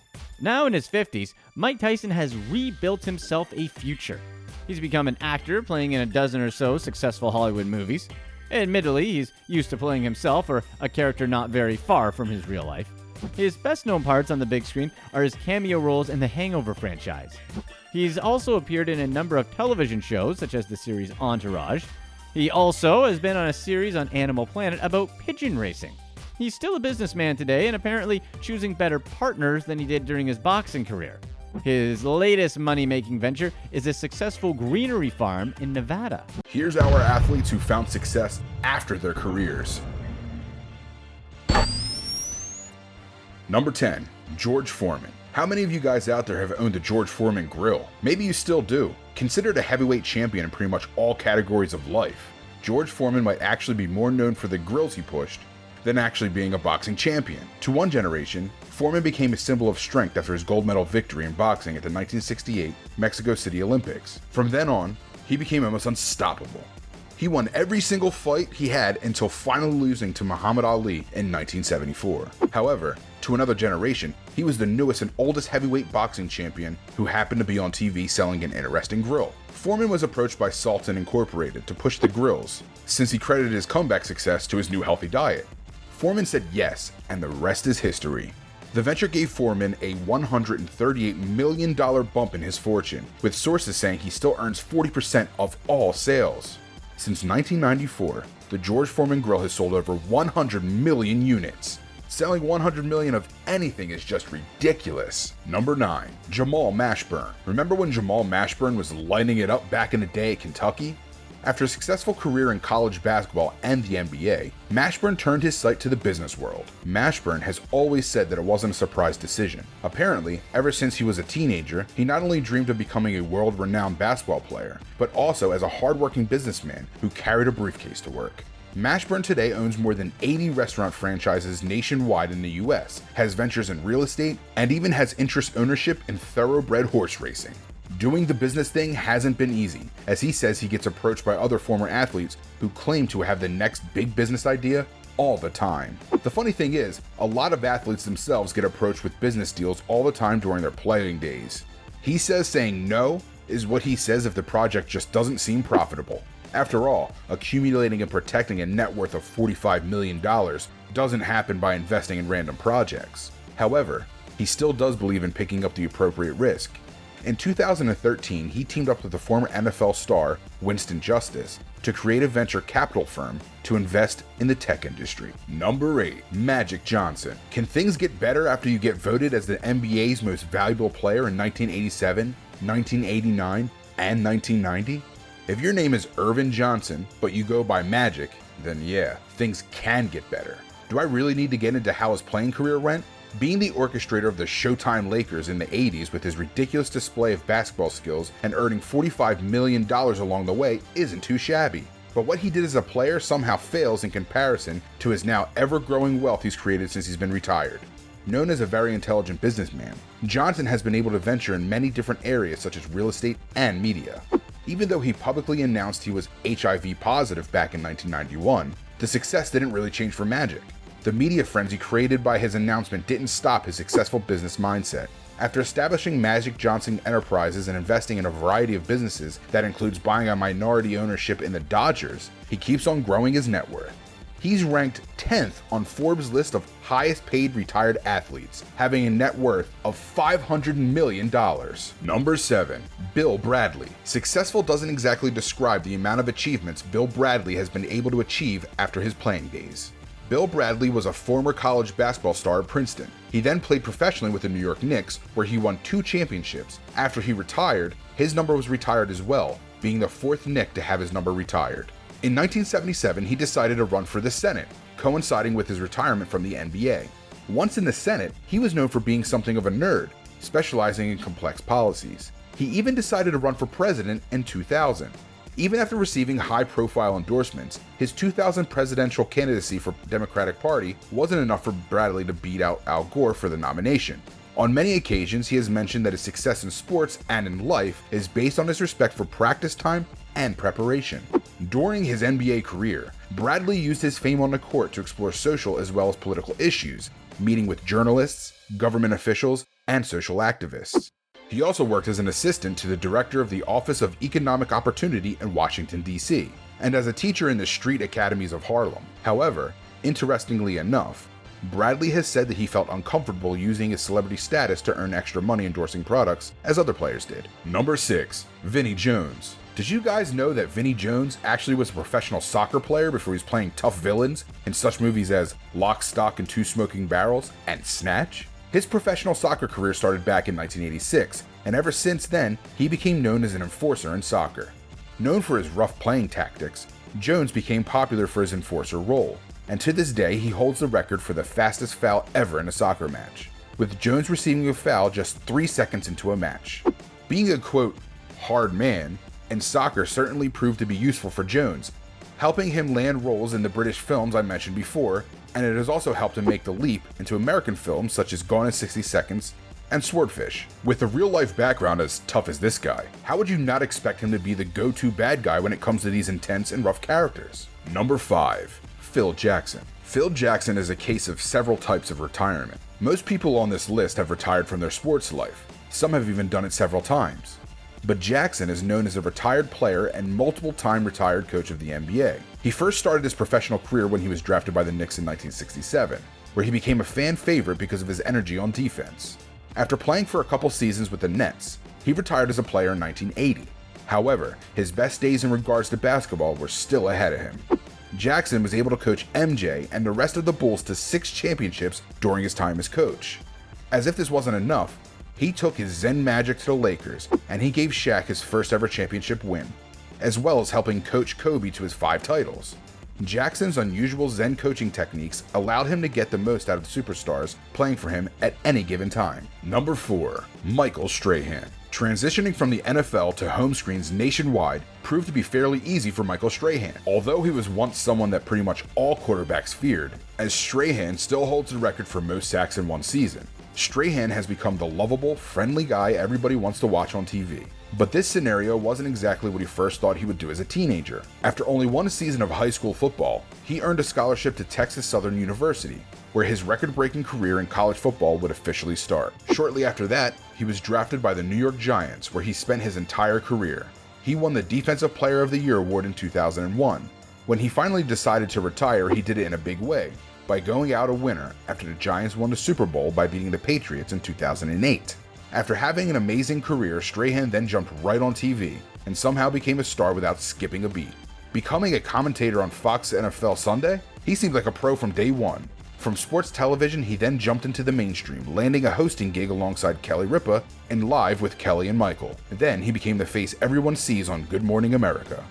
Now in his 50s, Mike Tyson has rebuilt himself a future. He's become an actor, playing in a dozen or so successful Hollywood movies. Admittedly, he's used to playing himself or a character not very far from his real life. His best-known parts on the big screen are his cameo roles in the Hangover franchise. He's also appeared in a number of television shows, such as the series Entourage. He also has been on a series on Animal Planet about pigeon racing. He's still a businessman today and apparently choosing better partners than he did during his boxing career. His latest money-making venture is a successful greenery farm in Nevada.
Here's our athletes who found success after their careers. Number 10, George Foreman. How many of you guys out there have owned a George Foreman grill? Maybe you still do. Considered a heavyweight champion in pretty much all categories of life, George Foreman might actually be more known for the grills he pushed than actually being a boxing champion. To one generation, Foreman became a symbol of strength after his gold medal victory in boxing at the 1968 Mexico City Olympics. From then on, he became almost unstoppable. He won every single fight he had until finally losing to Muhammad Ali in 1974. However, to another generation, he was the newest and oldest heavyweight boxing champion who happened to be on TV selling an interesting grill. Foreman was approached by Sultan Incorporated to push the grills, since he credited his comeback success to his new healthy diet. Foreman said yes, and the rest is history. The venture gave Foreman a $138 million bump in his fortune, with sources saying he still earns 40% of all sales. Since 1994, the George Foreman grill has sold over 100 million units. Selling 100 million of anything is just ridiculous. Number 9, Jamal Mashburn. Remember when Jamal Mashburn was lighting it up back in the day at Kentucky? After a successful career in college basketball and the NBA, Mashburn turned his sight to the business world. Mashburn has always said that it wasn't a surprise decision. Apparently, ever since he was a teenager, he not only dreamed of becoming a world-renowned basketball player, but also as a hardworking businessman who carried a briefcase to work. Mashburn today owns more than 80 restaurant franchises nationwide in the US, has ventures in real estate, and even has interest ownership in thoroughbred horse racing. Doing the business thing hasn't been easy, as he says he gets approached by other former athletes who claim to have the next big business idea all the time. The funny thing is, a lot of athletes themselves get approached with business deals all the time during their playing days. He says saying no is what he says if the project just doesn't seem profitable. After all, accumulating and protecting a net worth of $45 million doesn't happen by investing in random projects. However, he still does believe in picking up the appropriate risk. In 2013, he teamed up with the former NFL star Winston Justice to create a venture capital firm to invest in the tech industry. Number 8. Magic Johnson. Can things get better after you get voted as the NBA's most valuable player in 1987, 1989, and 1990? If your name is Irvin Johnson, but you go by Magic, then yeah, things can get better. Do I really need to get into how his playing career went? Being the orchestrator of the Showtime Lakers in the 80s with his ridiculous display of basketball skills and earning $45 million along the way isn't too shabby. But what he did as a player somehow fails in comparison to his now ever-growing wealth he's created since he's been retired. Known as a very intelligent businessman, Johnson has been able to venture in many different areas such as real estate and media. Even though he publicly announced he was HIV positive back in 1991, the success didn't really change for Magic. The media frenzy created by his announcement didn't stop his successful business mindset. After establishing Magic Johnson Enterprises and investing in a variety of businesses that includes buying a minority ownership in the Dodgers, he keeps on growing his net worth. He's ranked 10th on Forbes' list of highest paid retired athletes, having a net worth of $500 million. Number 7. Bill Bradley. Successful doesn't exactly describe the amount of achievements Bill Bradley has been able to achieve after his playing days. Bill Bradley was a former college basketball star at Princeton. He then played professionally with the New York Knicks, where he won 2 championships. After he retired, his number was retired as well, being the 4th Knick to have his number retired. In 1977, he decided to run for the Senate, coinciding with his retirement from the NBA. Once in the Senate, he was known for being something of a nerd, specializing in complex policies. He even decided to run for president in 2000. Even after receiving high-profile endorsements, his 2000 presidential candidacy for the Democratic Party wasn't enough for Bradley to beat out Al Gore for the nomination. On many occasions, he has mentioned that his success in sports and in life is based on his respect for practice time and preparation. During his NBA career, Bradley used his fame on the court to explore social as well as political issues, meeting with journalists, government officials, and social activists. He also worked as an assistant to the director of the Office of Economic Opportunity in Washington, D.C., and as a teacher in the street academies of Harlem. However, interestingly enough, Bradley has said that he felt uncomfortable using his celebrity status to earn extra money endorsing products as other players did. Number 6. Vinnie Jones. Did you guys know that Vinnie Jones actually was a professional soccer player before he was playing tough villains in such movies as Lock, Stock, and Two Smoking Barrels and Snatch? His professional soccer career started back in 1986, and ever since then, he became known as an enforcer in soccer. Known for his rough playing tactics, Jones became popular for his enforcer role, and to this day he holds the record for the fastest foul ever in a soccer match, with Jones receiving a foul just 3 seconds into a match. Being a quote, hard man, in soccer certainly proved to be useful for Jones, helping him land roles in the British films I mentioned before, and it has also helped him make the leap into American films such as Gone in 60 Seconds and Swordfish. With a real-life background as tough as this guy, how would you not expect him to be the go-to bad guy when it comes to these intense and rough characters? Number 5. Phil Jackson. Phil Jackson is a case of several types of retirement. Most people on this list have retired from their sports life. Some have even done it several times. But Jackson is known as a retired player and multiple-time retired coach of the NBA. He first started his professional career when he was drafted by the Knicks in 1967, where he became a fan favorite because of his energy on defense. After playing for a couple seasons with the Nets, he retired as a player in 1980. However, his best days in regards to basketball were still ahead of him. Jackson was able to coach MJ and the rest of the Bulls to 6 championships during his time as coach. As if this wasn't enough, he took his Zen magic to the Lakers, and he gave Shaq his first ever championship win, as well as helping coach Kobe to his 5 titles. Jackson's unusual Zen coaching techniques allowed him to get the most out of the superstars playing for him at any given time. Number 4. Michael Strahan. Transitioning from the NFL to home screens nationwide proved to be fairly easy for Michael Strahan, although he was once someone that pretty much all quarterbacks feared, as Strahan still holds the record for most sacks in one season. Strahan has become the lovable, friendly guy everybody wants to watch on TV. But this scenario wasn't exactly what he first thought he would do as a teenager. After only one season of high school football, he earned a scholarship to Texas Southern University, where his record-breaking career in college football would officially start. Shortly after that, he was drafted by the New York Giants, where he spent his entire career. He won the Defensive Player of the Year award in 2001. When he finally decided to retire, he did it in a big way, by going out a winner after the Giants won the Super Bowl by beating the Patriots in 2008. After having an amazing career, Strahan then jumped right on TV and somehow became a star without skipping a beat. Becoming a commentator on Fox NFL Sunday, he seemed like a pro from day one. From sports television, he then jumped into the mainstream, landing a hosting gig alongside Kelly Ripa and Live with Kelly and Michael. Then he became the face everyone sees on Good Morning America.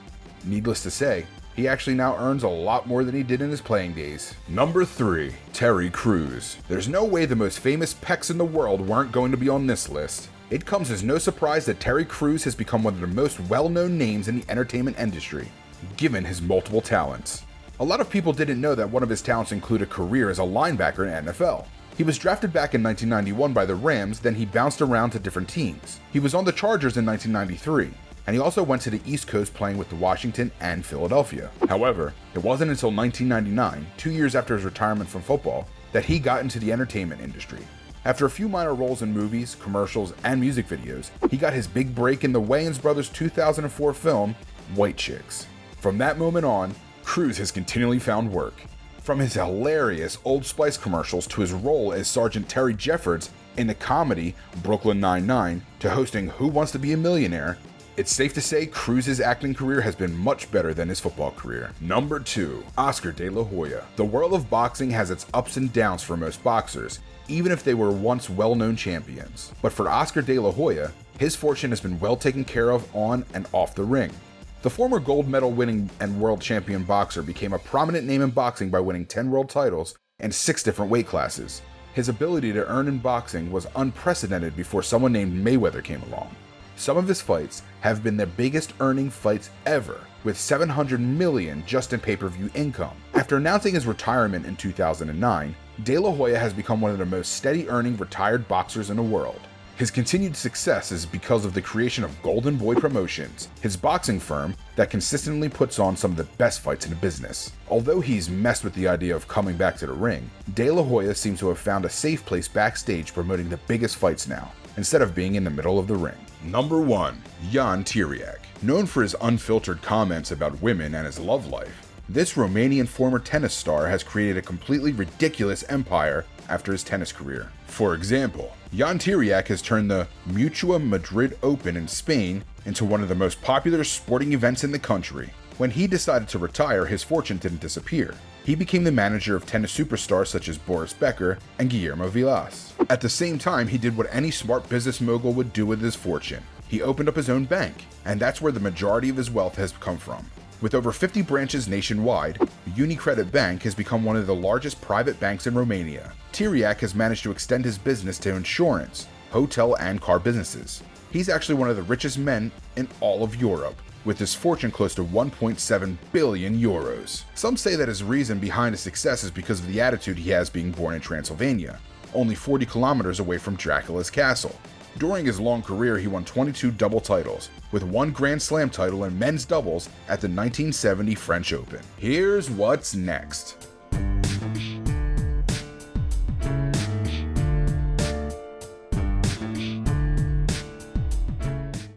Needless to say, he actually now earns a lot more than he did in his playing days. Number 3. Terry Crews. There's no way the most famous pecs in the world weren't going to be on this list. It comes as no surprise that Terry Crews has become one of the most well-known names in the entertainment industry, given his multiple talents. A lot of people didn't know that one of his talents included a career as a linebacker in the NFL. He was drafted back in 1991 by the Rams, then he bounced around to different teams. He was on the Chargers in 1993. And he also went to the East Coast playing with the Washington and Philadelphia. However, it wasn't until 1999, 2 years after his retirement from football, that he got into the entertainment industry. After a few minor roles in movies, commercials, and music videos, he got his big break in the Wayans Brothers 2004 film, White Chicks. From that moment on, Crews has continually found work. From his hilarious Old Spice commercials to his role as Sergeant Terry Jeffords in the comedy Brooklyn Nine-Nine to hosting Who Wants to Be a Millionaire, it's safe to say Crews' acting career has been much better than his football career. Number 2. Oscar De La Hoya. The world of boxing has its ups and downs for most boxers, even if they were once well-known champions. But for Oscar De La Hoya, his fortune has been well taken care of on and off the ring. The former gold medal winning and world champion boxer became a prominent name in boxing by winning 10 world titles and 6 different weight classes. His ability to earn in boxing was unprecedented before someone named Mayweather came along. Some of his fights have been the biggest earning fights ever, with $700 million just in pay-per-view income. After announcing his retirement in 2009, De La Hoya has become one of the most steady-earning retired boxers in the world. His continued success is because of the creation of Golden Boy Promotions, his boxing firm that consistently puts on some of the best fights in the business. Although he's messed with the idea of coming back to the ring, De La Hoya seems to have found a safe place backstage promoting the biggest fights now, instead of being in the middle of the ring. Number 1. Jan Tiriac. Known for his unfiltered comments about women and his love life, this Romanian former tennis star has created a completely ridiculous empire after his tennis career. For example, Jan Tiriac has turned the Mutua Madrid Open in Spain into one of the most popular sporting events in the country. When he decided to retire, his fortune didn't disappear. He became the manager of tennis superstars such as Boris Becker and Guillermo Vilas. At the same time, he did what any smart business mogul would do with his fortune. He opened up his own bank, and that's where the majority of his wealth has come from. With over 50 branches nationwide, UniCredit Bank has become one of the largest private banks in Romania. Tiriac has managed to extend his business to insurance, hotel, and car businesses. He's actually one of the richest men in all of Europe, with his fortune close to 1.7 billion euros. Some say that his reason behind his success is because of the attitude he has being born in Transylvania, only 40 kilometers away from Dracula's castle. During his long career, he won 22 double titles, with 1 Grand Slam title in men's doubles at the 1970 French Open. Here's what's next.